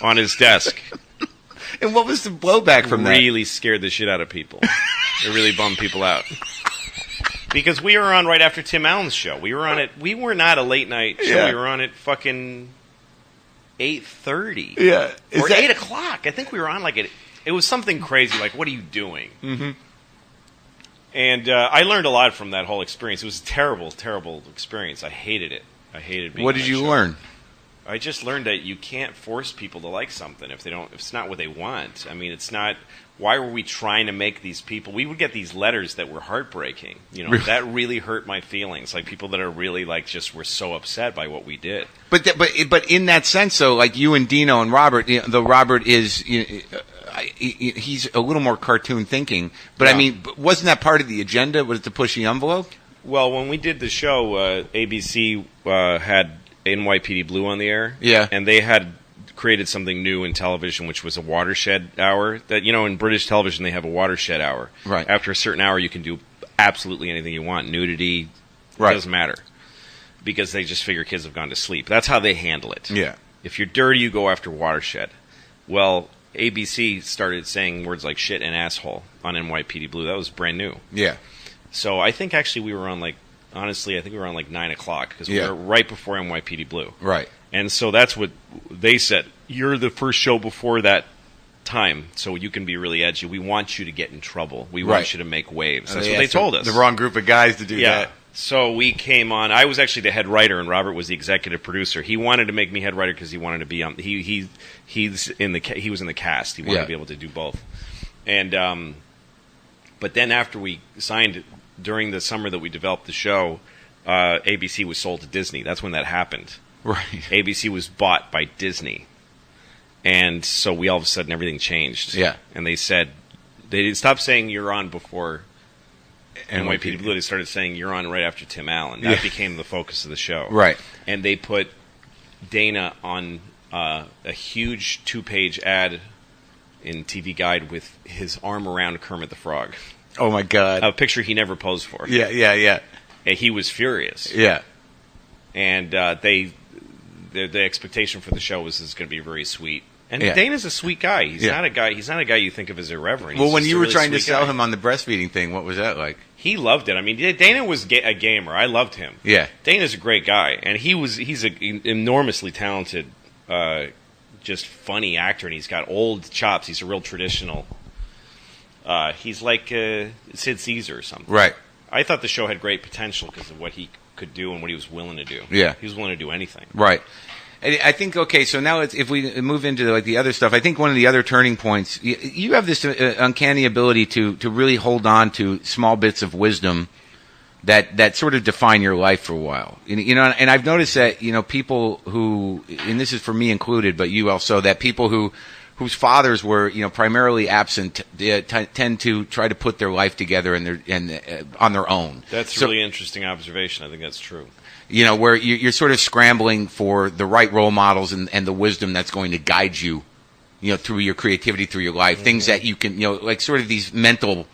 on his desk. And what was the blowback from that? Really scared the shit out of people. It really bummed people out. Because we were on right after Tim Allen's show. We were not a late night show. Yeah. We were on at fucking 8:30. Yeah. Or 8 o'clock. I think we were on like it was something crazy, like, what are you doing? Mm-hmm. And I learned a lot from that whole experience. It was a terrible, terrible experience. I hated it. I hated being on that show. What did you learn? I just learned that you can't force people to like something if it's not what they want. I mean, it's not. Why were we trying to make these people? We would get these letters that were heartbreaking. You know, that really hurt my feelings. Like people that are really like just were so upset by what we did. But in that sense, though, like you and Dino and Robert, you know, though Robert is. He's a little more cartoon thinking, but yeah. I mean, wasn't that part of the agenda? Was it to push the envelope? Well, when we did the show, ABC had NYPD Blue on the air, yeah, and they had created something new in television, which was a watershed hour. That, you know, in British television, they have a watershed hour. Right. After a certain hour, you can do absolutely anything you want. Nudity, right. It doesn't matter, because they just figure kids have gone to sleep. That's how they handle it. Yeah. If you're dirty, you go after watershed. Well, ABC started saying words like shit and asshole on NYPD Blue. That was brand new. Yeah. So I think actually we were on honestly, I think we were on 9 o'clock because we were right before NYPD Blue. Right. And so that's what they said. You're the first show before that time, so you can be really edgy. We want you to get in trouble. We want you to make waves. That's what they told us. The wrong group of guys to do that. So we came on. I was actually the head writer, and Robert was the executive producer. He wanted to make me head writer because he wanted to be on. He was in the cast. He wanted to be able to do both. And but then after we signed during the summer that we developed the show, ABC was sold to Disney. That's when that happened. Right. ABC was bought by Disney. And so we all of a sudden everything changed. Yeah. And they said they stopped saying you're on before NYPD Blue. They started saying you're on right after Tim Allen. That became the focus of the show. Right. And they put Dana on a huge 2-page ad in TV Guide with his arm around Kermit the Frog. Oh my God! A picture he never posed for. Yeah. And he was furious. Yeah. And the expectation for the show was this is going to be very sweet. And Yeah. Dana's a sweet guy. He's not a guy. He's not a guy you think of as irreverent. Well, He's when just you a were really trying to sweet sell guy. him on the breastfeeding thing, what was that like? He loved it. I mean, Dana was a gamer. I loved him. Yeah. Dana's a great guy, and he's an enormously talented, just funny actor, and he's got old chops. He's a real traditional. He's like Sid Caesar or something. Right. I thought the show had great potential because of what he could do and what he was willing to do. Yeah. He was willing to do anything. Right. And I think, okay, so now if we move into like the other stuff, I think one of the other turning points, you have this uncanny ability to really hold on to small bits of wisdom that sort of define your life for a while. You know, and I've noticed that, people who, and this is for me included, but you also, that people whose fathers were, primarily absent, tend to try to put their life together on their own. That's a really interesting observation. I think that's true. Where you're sort of scrambling for the right role models and the wisdom that's going to guide you, through your creativity, through your life. Mm-hmm. Things that you can, like sort of these mental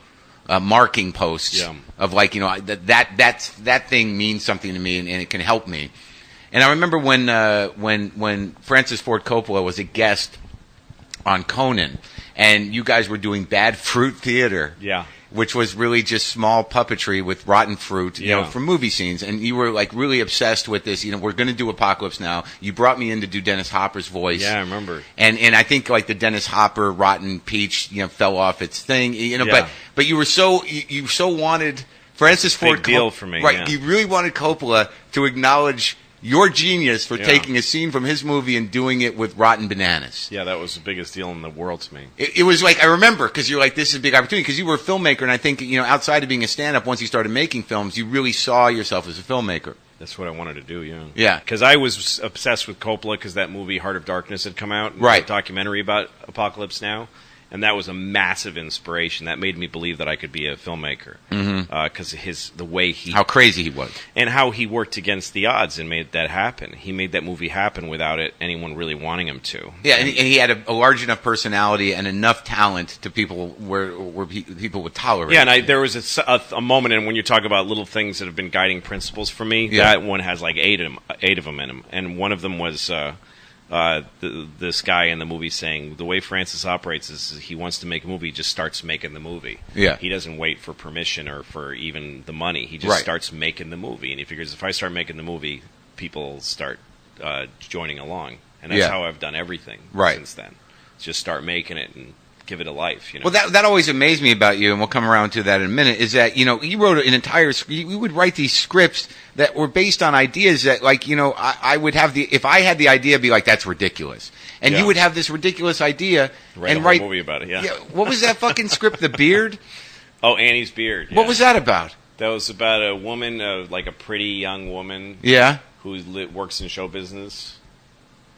marking posts of like, that thing means something to me and it can help me. And I remember when Francis Ford Coppola was a guest on Conan, and you guys were doing Bad Fruit Theater. Yeah. Which was really just small puppetry with rotten fruit, from movie scenes. And you were like really obsessed with this. We're going to do Apocalypse Now. You brought me in to do Dennis Hopper's voice. Yeah, I remember. And I think like the Dennis Hopper rotten peach, fell off its thing. But you were you so wanted Francis Ford. Big deal for me. Right. Yeah. You really wanted Coppola to acknowledge your genius for taking a scene from his movie and doing it with rotten bananas. Yeah, that was the biggest deal in the world to me. It was like, I remember, because you're like, this is a big opportunity, because you were a filmmaker, and I think, outside of being a stand-up, once you started making films, you really saw yourself as a filmmaker. That's what I wanted to do, yeah. Yeah. Because I was obsessed with Coppola because that movie Heart of Darkness had come out. Right. A documentary about Apocalypse Now. And that was a massive inspiration. That made me believe that I could be a filmmaker. Because the way he... How crazy he was. And how he worked against the odds and made that happen. He made that movie happen without anyone really wanting him to. Yeah, and he had a large enough personality and enough talent to people where people would tolerate. Yeah, and there was a moment, and when you talk about little things that have been guiding principles for me, that one has like eight of them in them. And one of them was... this guy in the movie saying the way Francis operates is he wants to make a movie, he just starts making the movie. Yeah. He doesn't wait for permission or for even the money. He just starts making the movie. And he figures if I start making the movie, people start joining along. And that's how I've done everything since then. Just start making it and give it a life. Well, that always amazed me about you, and we'll come around to that in a minute, is that, you wrote an entire... You would write these scripts that were based on ideas that, like, I would have if I had the idea, be like, that's ridiculous. And you would have this ridiculous idea and write a movie about it, yeah. What was that fucking script, The Beard? Oh, Annie's Beard. Yeah. What was that about? That was about a woman, like a pretty young woman. Yeah. Who works in show business.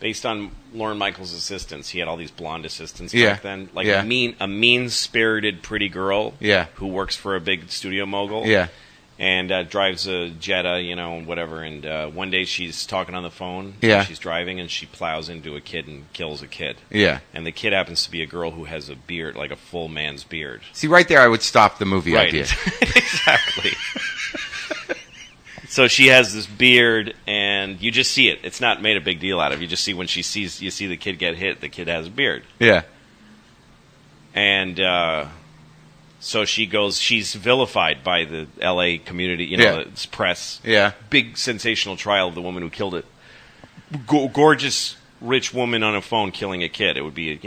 Based on Lorne Michaels' assistants. He had all these blonde assistants back then. Like a mean-spirited pretty girl who works for a big studio mogul. Yeah. And drives a Jetta, whatever. And one day she's talking on the phone. Yeah. She's driving and she plows into a kid and kills a kid. Yeah. And the kid happens to be a girl who has a beard, like a full man's beard. See, right there I would stop the movie idea. Exactly. So she has this beard, and you just see it. It's not made a big deal out of. You just see when you see the kid get hit, the kid has a beard. Yeah. And so she's vilified by the L.A. community, it's press. Yeah. Big sensational trial of the woman who killed it. Gorgeous, rich woman on a phone killing a kid. It would be,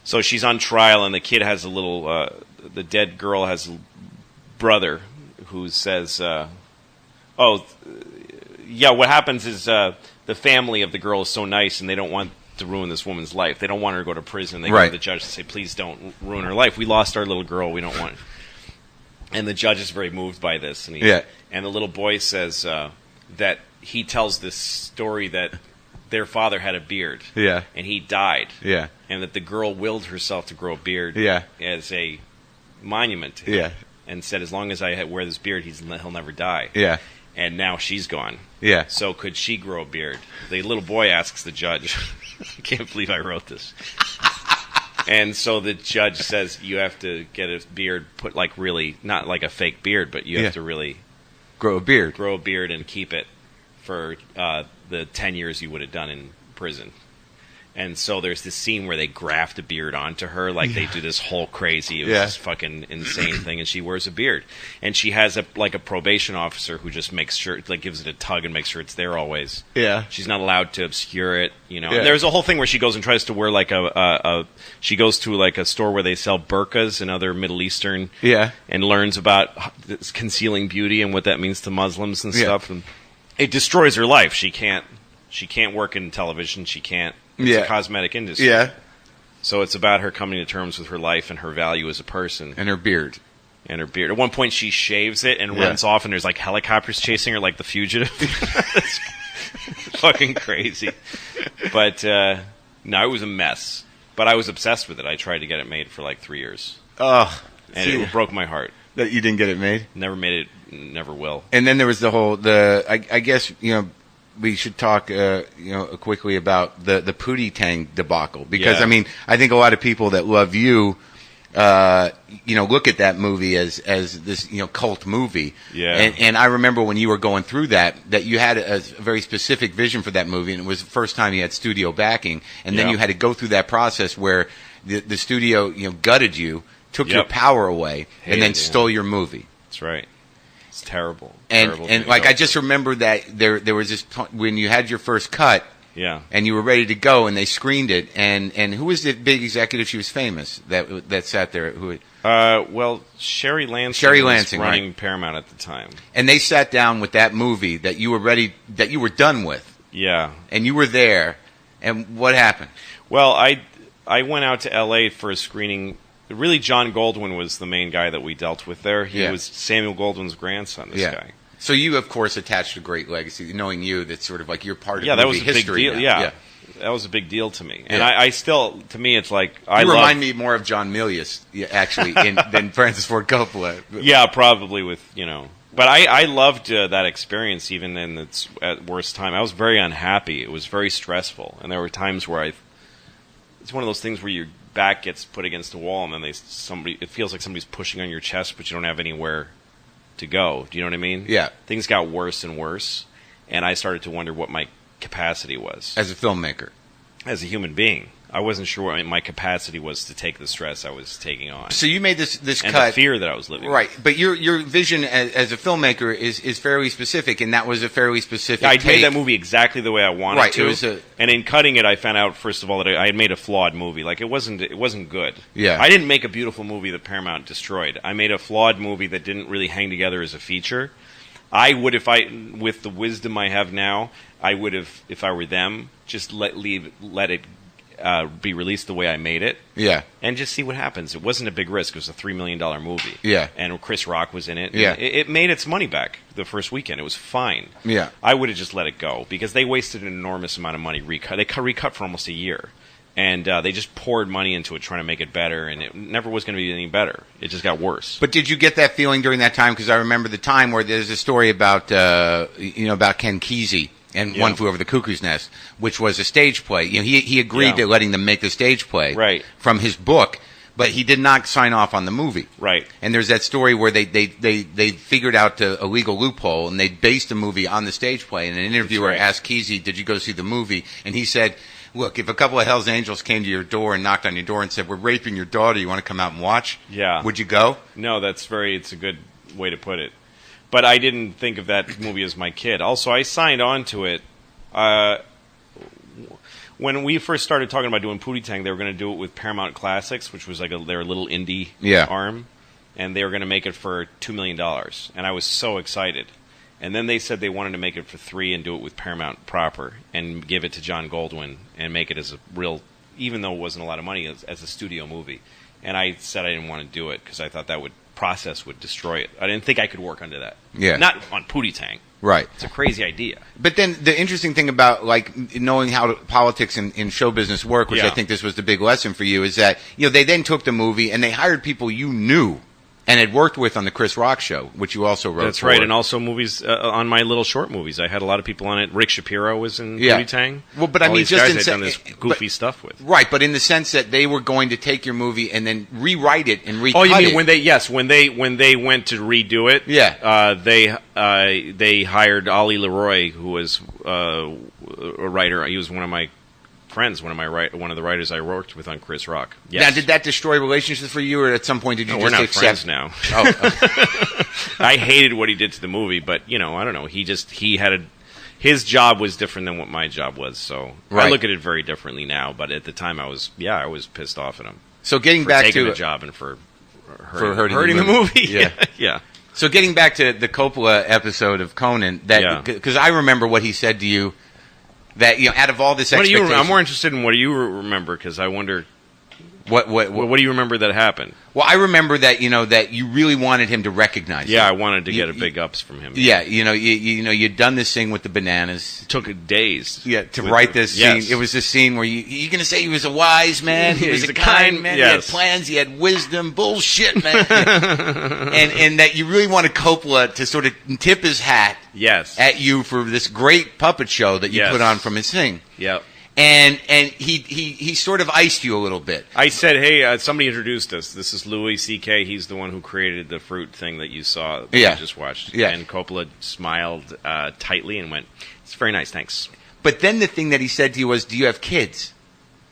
So she's on trial, and the kid has a little, the dead girl has a brother who says... what happens is the family of the girl is so nice and they don't want to ruin this woman's life. They don't want her to go to prison. They go to the judge and say, please don't ruin her life. We lost our little girl. We don't want her. And the judge is very moved by this. And, and the little boy says that he tells this story that their father had a beard. Yeah. And he died. Yeah. And that the girl willed herself to grow a beard. Yeah. As a monument to him. Yeah. And said, as long as I wear this beard, he'll never die. Yeah. And now she's gone. Yeah. So could she grow a beard? The little boy asks the judge. I can't believe I wrote this. And so the judge says you have to get a beard put like really, not like a fake beard, but you have to really grow a beard and keep it for the 10 years you would have done in prison. And so there's this scene where they graft a beard onto her, like they do this whole crazy, this fucking insane thing, and she wears a beard. And she has a probation officer who just makes sure, like gives it a tug and makes sure it's there always. Yeah. She's not allowed to obscure it, you know. Yeah. And there's a whole thing where she goes and tries to wear like she goes to like a store where they sell burqas and other Middle Eastern, and learns about concealing beauty and what that means to Muslims and stuff. And it destroys her life. She can't work in television. She can't. It's a cosmetic industry. Yeah. So it's about her coming to terms with her life and her value as a person. And her beard. At one point, she shaves it and runs off, and there's like helicopters chasing her like The Fugitive. It's fucking crazy. But, no, it was a mess. But I was obsessed with it. I tried to get it made for like 3 years. Oh. And it broke my heart. That you didn't get it made? Never made it, never will. And then there was I guess, we should talk, quickly about the Pootie Tang debacle. Because, I mean, I think a lot of people that love you, look at that movie as this, cult movie. Yeah. And I remember when you were going through that you had a very specific vision for that movie, and it was the first time you had studio backing. And then you had to go through that process where the studio, gutted you, took your power away, and then stole your movie. That's right. It's terrible. And like I just remember that there was this when you had your first cut, and you were ready to go, and they screened it, and who was the big executive? She was famous that sat there. Well, Sherry Lansing was running Paramount at the time, and they sat down with that movie that you were ready, that you were done with. Yeah, and you were there, and what happened? Well, I went out to L.A. for a screening. Really, John Goldwyn was the main guy that we dealt with there. He was Samuel Goldwyn's grandson, this guy. So you, of course, attached a great legacy, knowing you, that's sort of like you're part of that movie was a history. Big deal. Yeah, that was a big deal to me. And Yeah. I still, to me, it's like... You remind me more of John Milius, actually, than Francis Ford Coppola. Yeah, probably with, But I loved that experience, even in its at worst time. I was very unhappy. It was very stressful. And there were times where it's one of those things where your back gets put against a wall, and then it feels like somebody's pushing on your chest, but you don't have anywhere to go. Do you know what I mean? Yeah. Things got worse and worse, and I started to wonder what my capacity was. As a filmmaker. As a human being. I wasn't sure what my capacity was to take the stress I was taking on. So you made this and cut. The fear that I was living right. with. But your vision as a filmmaker is fairly specific, and that was a fairly specific I take. made that movie exactly the way I wanted to. It was and in cutting it, I found out, first of all, that I had made a flawed movie. Like, it wasn't good. Yeah. I didn't make a beautiful movie that Paramount destroyed. I made a flawed movie that didn't really hang together as a feature. I would, with the wisdom I have now, I would have, if I were them, just let it be released the way I made it. Yeah. And just see what happens. It wasn't a big risk. It was a $3 million movie. Yeah. And Chris Rock was in it. Yeah. It made its money back the first weekend. It was fine. Yeah. I would have just let it go because they wasted an enormous amount of money recut. They recut for almost a year. And they just poured money into it trying to make it better, and it never was going to be any better. It just got worse. But did you get that feeling during that time? Because I remember the time where there's a story about about Ken Kesey and One Flew Over the Cuckoo's Nest, which was a stage play. He agreed to letting them make the stage play from his book, but he did not sign off on the movie. Right. And there's that story where they figured out a legal loophole, and they based a movie on the stage play. And an interviewer asked Kesey, "Did you go see the movie?" And he said, "Look, if a couple of Hell's Angels came to your door and knocked on your door and said, 'We're raping your daughter, you want to come out and watch?' Yeah. Would you go?" No, it's a good way to put it. But I didn't think of that movie as my kid. Also, I signed on to it. When we first started talking about doing Pootie Tang, they were going to do it with Paramount Classics, which was like their little indie arm. And they were going to make it for $2 million. And I was so excited. And then they said they wanted to make it for $3 million and do it with Paramount proper and give it to John Goldwyn and make it as a real, even though it wasn't a lot of money, as a studio movie. and I said I didn't want to do it because I thought that process would destroy it. I didn't think I could work under that. Yeah. Not on Pootie Tang. Right. It's a crazy idea. But then the interesting thing about like knowing how politics and show business work, which I think this was the big lesson for you, is that they then took the movie and they hired people you knew and had worked with on the Chris Rock show, which you also wrote. That's right, and also movies on my little short movies. I had a lot of people on it. Rick Shapiro was in Pootie Tang. Well, but all I mean, these just guys in I'd done this goofy stuff with. Right, but in the sense that they were going to take your movie and then rewrite it and recut it. Oh, you mean when they went to redo it? Yeah. They hired Ollie Leroy, who was a writer. He was one of my friends, one of the writers I worked with on Chris Rock. Yes. Now, did that destroy relationships for you, or at some point did you we're not accept? Friends now. Oh, okay. I hated what he did to the movie, but I don't know. His job was different than what my job was, so right. I look at it very differently now. But at the time, I was pissed off at him. So getting for back taking to the job and for hurting the movie. Yeah. Yeah. So getting back to the Coppola episode of Conan, because I remember what he said to you. That out of all this expectation, I'm more interested in what do you remember, because I wonder what do you remember that happened? Well, I remember that that you really wanted him to recognize. Yeah, him. I wanted to get a big ups from him. Yeah, you'd done this thing with the bananas. It took days. Yeah, to write this scene. It was a scene where you going to say he was a wise man, he was a kind man, yes. He had plans, he had wisdom. Bullshit, man. and that you really wanted Coppola to sort of tip his hat. Yes. At you for this great puppet show that you put on from his thing. Yep. And he sort of iced you a little bit. I said, hey, somebody introduced us. This is Louis C.K. He's the one who created the fruit thing that you saw, that you just watched. Yeah. And Coppola smiled tightly and went, it's very nice, thanks. But then the thing that he said to you was, do you have kids?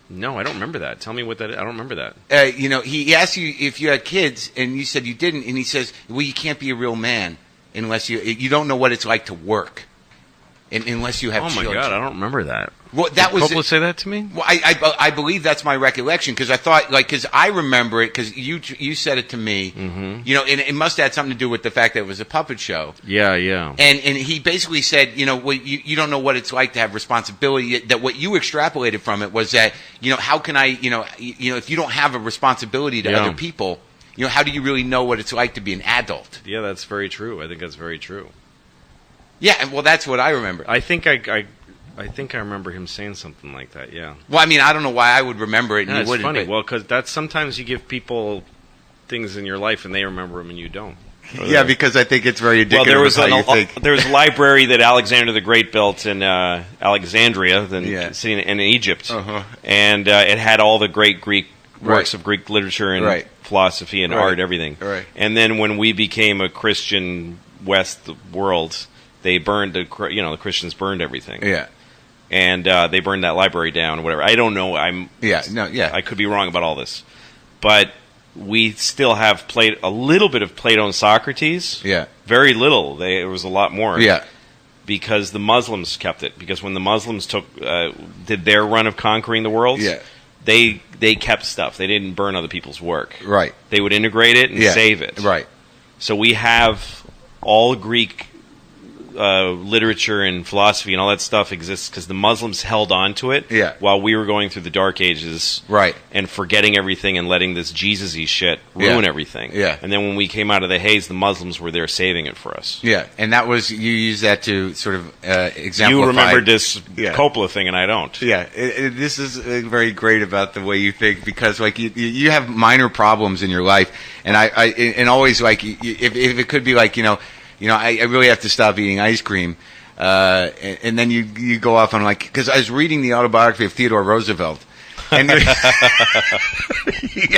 No, I don't remember that. Tell me what that is. I don't remember that. He asked you if you had kids, and you said you didn't. And he says, well, you can't be a real man unless you don't know what it's like to work. Unless you have children. Oh, my God, I don't remember that. Well, that Did was Coppola say that to me? Well, I believe that's my recollection, because I thought, because I remember it, because you said it to me, and it must have had something to do with the fact that it was a puppet show. Yeah, yeah. And he basically said, well, you don't know what it's like to have responsibility. That what you extrapolated from it was that, how can I, if you don't have a responsibility to other people, how do you really know what it's like to be an adult? Yeah, that's very true. I think that's very true. Yeah, well, that's what I remember. I think I remember him saying something like that. Yeah. Well, I mean, I don't know why I would remember it and you wouldn't. It's funny. But... Well, because that's sometimes you give people things in your life and they remember them and you don't. Yeah, because I think it's very indicative there was of how you think. There was a library that Alexander the Great built in Alexandria, sitting in Egypt, and it had all the great Greek works of Greek literature and philosophy and art, everything. Right. And then when we became a Christian West world, they burned the Christians burned everything. Yeah. And they burned that library down or whatever. I don't know. I could be wrong about all this. But we still have a little bit of Plato and Socrates. Yeah. Very little. There was a lot more. Yeah. Because the Muslims kept it. Because when the Muslims did their run of conquering the world, they kept stuff. They didn't burn other people's work. Right. They would integrate it and save it. Right. So we have all Greek literature and philosophy and all that stuff exists because the Muslims held on to it while we were going through the Dark Ages and forgetting everything and letting this Jesus-y shit ruin everything. Yeah. And then when we came out of the haze, the Muslims were there saving it for us. Yeah, and that was, you use that to sort of exemplify. You remembered this Coppola thing and I don't. Yeah, this is very great about the way you think, because like you have minor problems in your life, and I always like, if it could be like, I really have to stop eating ice cream. And then you go off on like, because I was reading the autobiography of Theodore Roosevelt. And you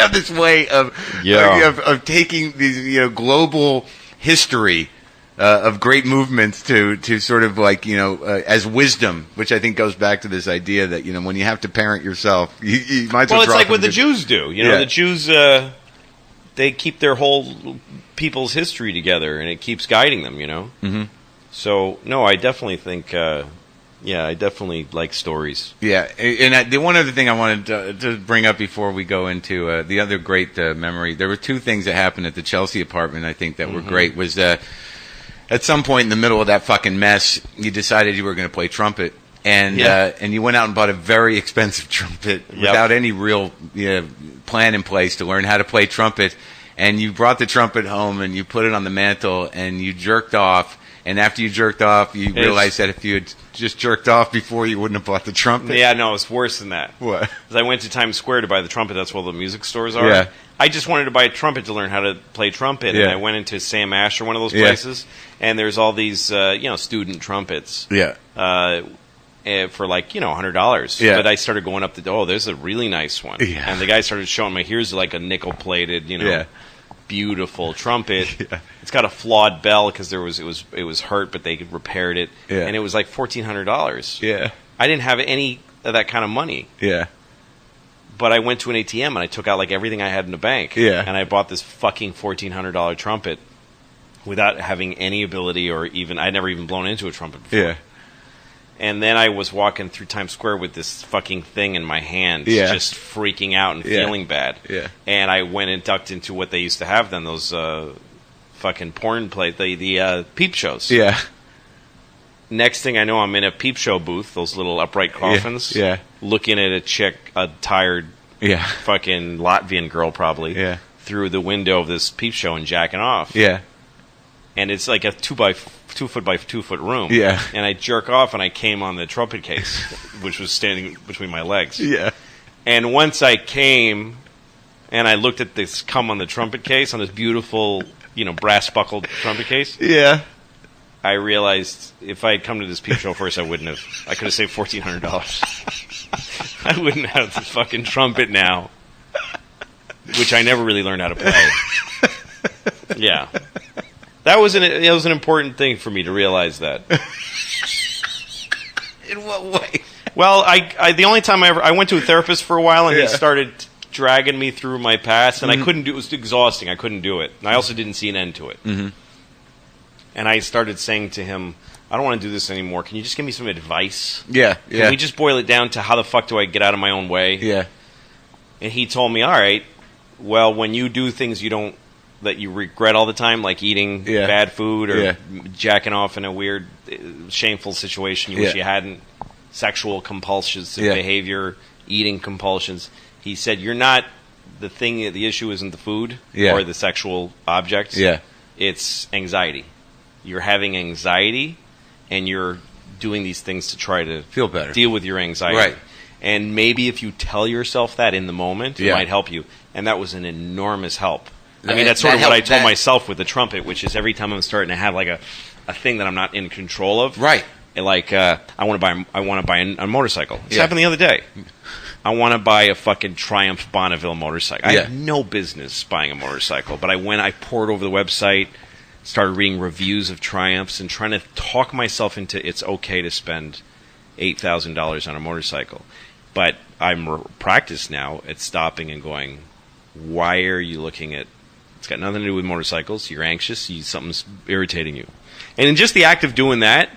have this way of taking these, global history of great movements to sort of like, as wisdom, which I think goes back to this idea that, when you have to parent yourself, you might as well. Well, it's like what the Jews do. The Jews, they keep their whole people's history together, and it keeps guiding them, Mm-hmm. So, no, I definitely think, I definitely like stories. Yeah, and the one other thing I wanted to bring up before we go into the other great memory, there were two things that happened at the Chelsea apartment, I think, that were great, was at some point in the middle of that fucking mess, you decided you were going to play trumpet. and you went out and bought a very expensive trumpet without any real plan in place to learn how to play trumpet. And you brought the trumpet home and you put it on the mantle and you jerked off. And after you jerked off, you realized that if you had just jerked off before, you wouldn't have bought the trumpet. Yeah, no, it's worse than that. What? Because I went to Times Square to buy the trumpet. That's where all the music stores are. Yeah. I just wanted to buy a trumpet to learn how to play trumpet. Yeah. And I went into Sam Ash or one of those places. And there's all these, student trumpets. Yeah. For like, $100. Yeah. But I started going up there's a really nice one. Yeah. And the guy started showing me, here's like a nickel-plated, beautiful trumpet. Yeah. It's got a flawed bell because it was hurt, but they repaired it. Yeah. And it was like $1,400. Yeah. I didn't have any of that kind of money. Yeah. But I went to an ATM and I took out like everything I had in the bank. Yeah. And I bought this fucking $1,400 trumpet without having any ability or I'd never even blown into a trumpet before. Yeah. And then I was walking through Times Square with this fucking thing in my hand, just freaking out and feeling bad. Yeah. And I went and ducked into what they used to have then, those fucking porn the peep shows. Yeah. Next thing I know, I'm in a peep show booth, those little upright coffins, looking at a chick, a tired fucking Latvian girl probably, through the window of this peep show and jacking off. Yeah. And it's like a 2 foot by 2 foot room. Yeah. And I jerk off and I came on the trumpet case, which was standing between my legs. Yeah. And once I came and I looked at this cum on the trumpet case, on this beautiful, brass buckled trumpet case. Yeah. I realized if I had come to this peep show first, I wouldn't have. I could have saved $1,400. I wouldn't have the fucking trumpet now, which I never really learned how to play. Yeah. It was an important thing for me to realize that. In what way? Well, the only time I went to a therapist for a while, and he started dragging me through my past, and I couldn't do it. It was exhausting. I couldn't do it. And I also didn't see an end to it. Mm-hmm. And I started saying to him, I don't want to do this anymore. Can you just give me some advice? Yeah. Can we just boil it down to how the fuck do I get out of my own way? Yeah. And he told me, all right, well, when you do things that you regret all the time, like eating bad food or jacking off in a weird, shameful situation you wish you hadn't, sexual compulsions to behavior, eating compulsions. He said, the issue isn't the food or the sexual objects. Yeah. It's anxiety. You're having anxiety, and you're doing these things to try to feel better, deal with your anxiety. Right. And maybe if you tell yourself that in the moment, it might help you. And that was an enormous help. I mean, that's sort of what I told myself with the trumpet, which is every time I'm starting to have like a thing that I'm not in control of. Right. Like I want to buy a motorcycle. This happened the other day. I want to buy a fucking Triumph Bonneville motorcycle. I have no business buying a motorcycle, but I poured over the website, started reading reviews of Triumphs and trying to talk myself into it's okay to spend $8,000 on a motorcycle. But I'm practiced now at stopping and going, why are you looking at... It's got nothing to do with motorcycles. You're anxious. Something's irritating you. And in just the act of doing that,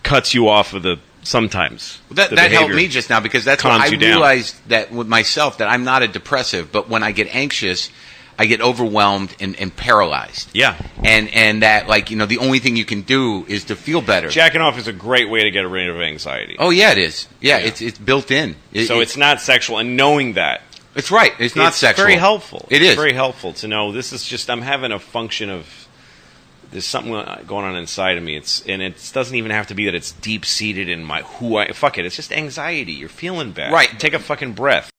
cuts you off of the... Sometimes. That helped me just now because that's what I realized that with myself that I'm not a depressive, but when I get anxious, I get overwhelmed and paralyzed. Yeah. And that, the only thing you can do is to feel better. Jacking off is a great way to get rid of anxiety. Oh, yeah, it is. Yeah. It's built in. It's not sexual, and knowing that. It's right. It's not sexual. It's very helpful. It's very helpful to know this is just, I'm having a function of, there's something going on inside of me. And it doesn't even have to be that it's deep-seated in fuck it, it's just anxiety. You're feeling bad. Right. Take a fucking breath.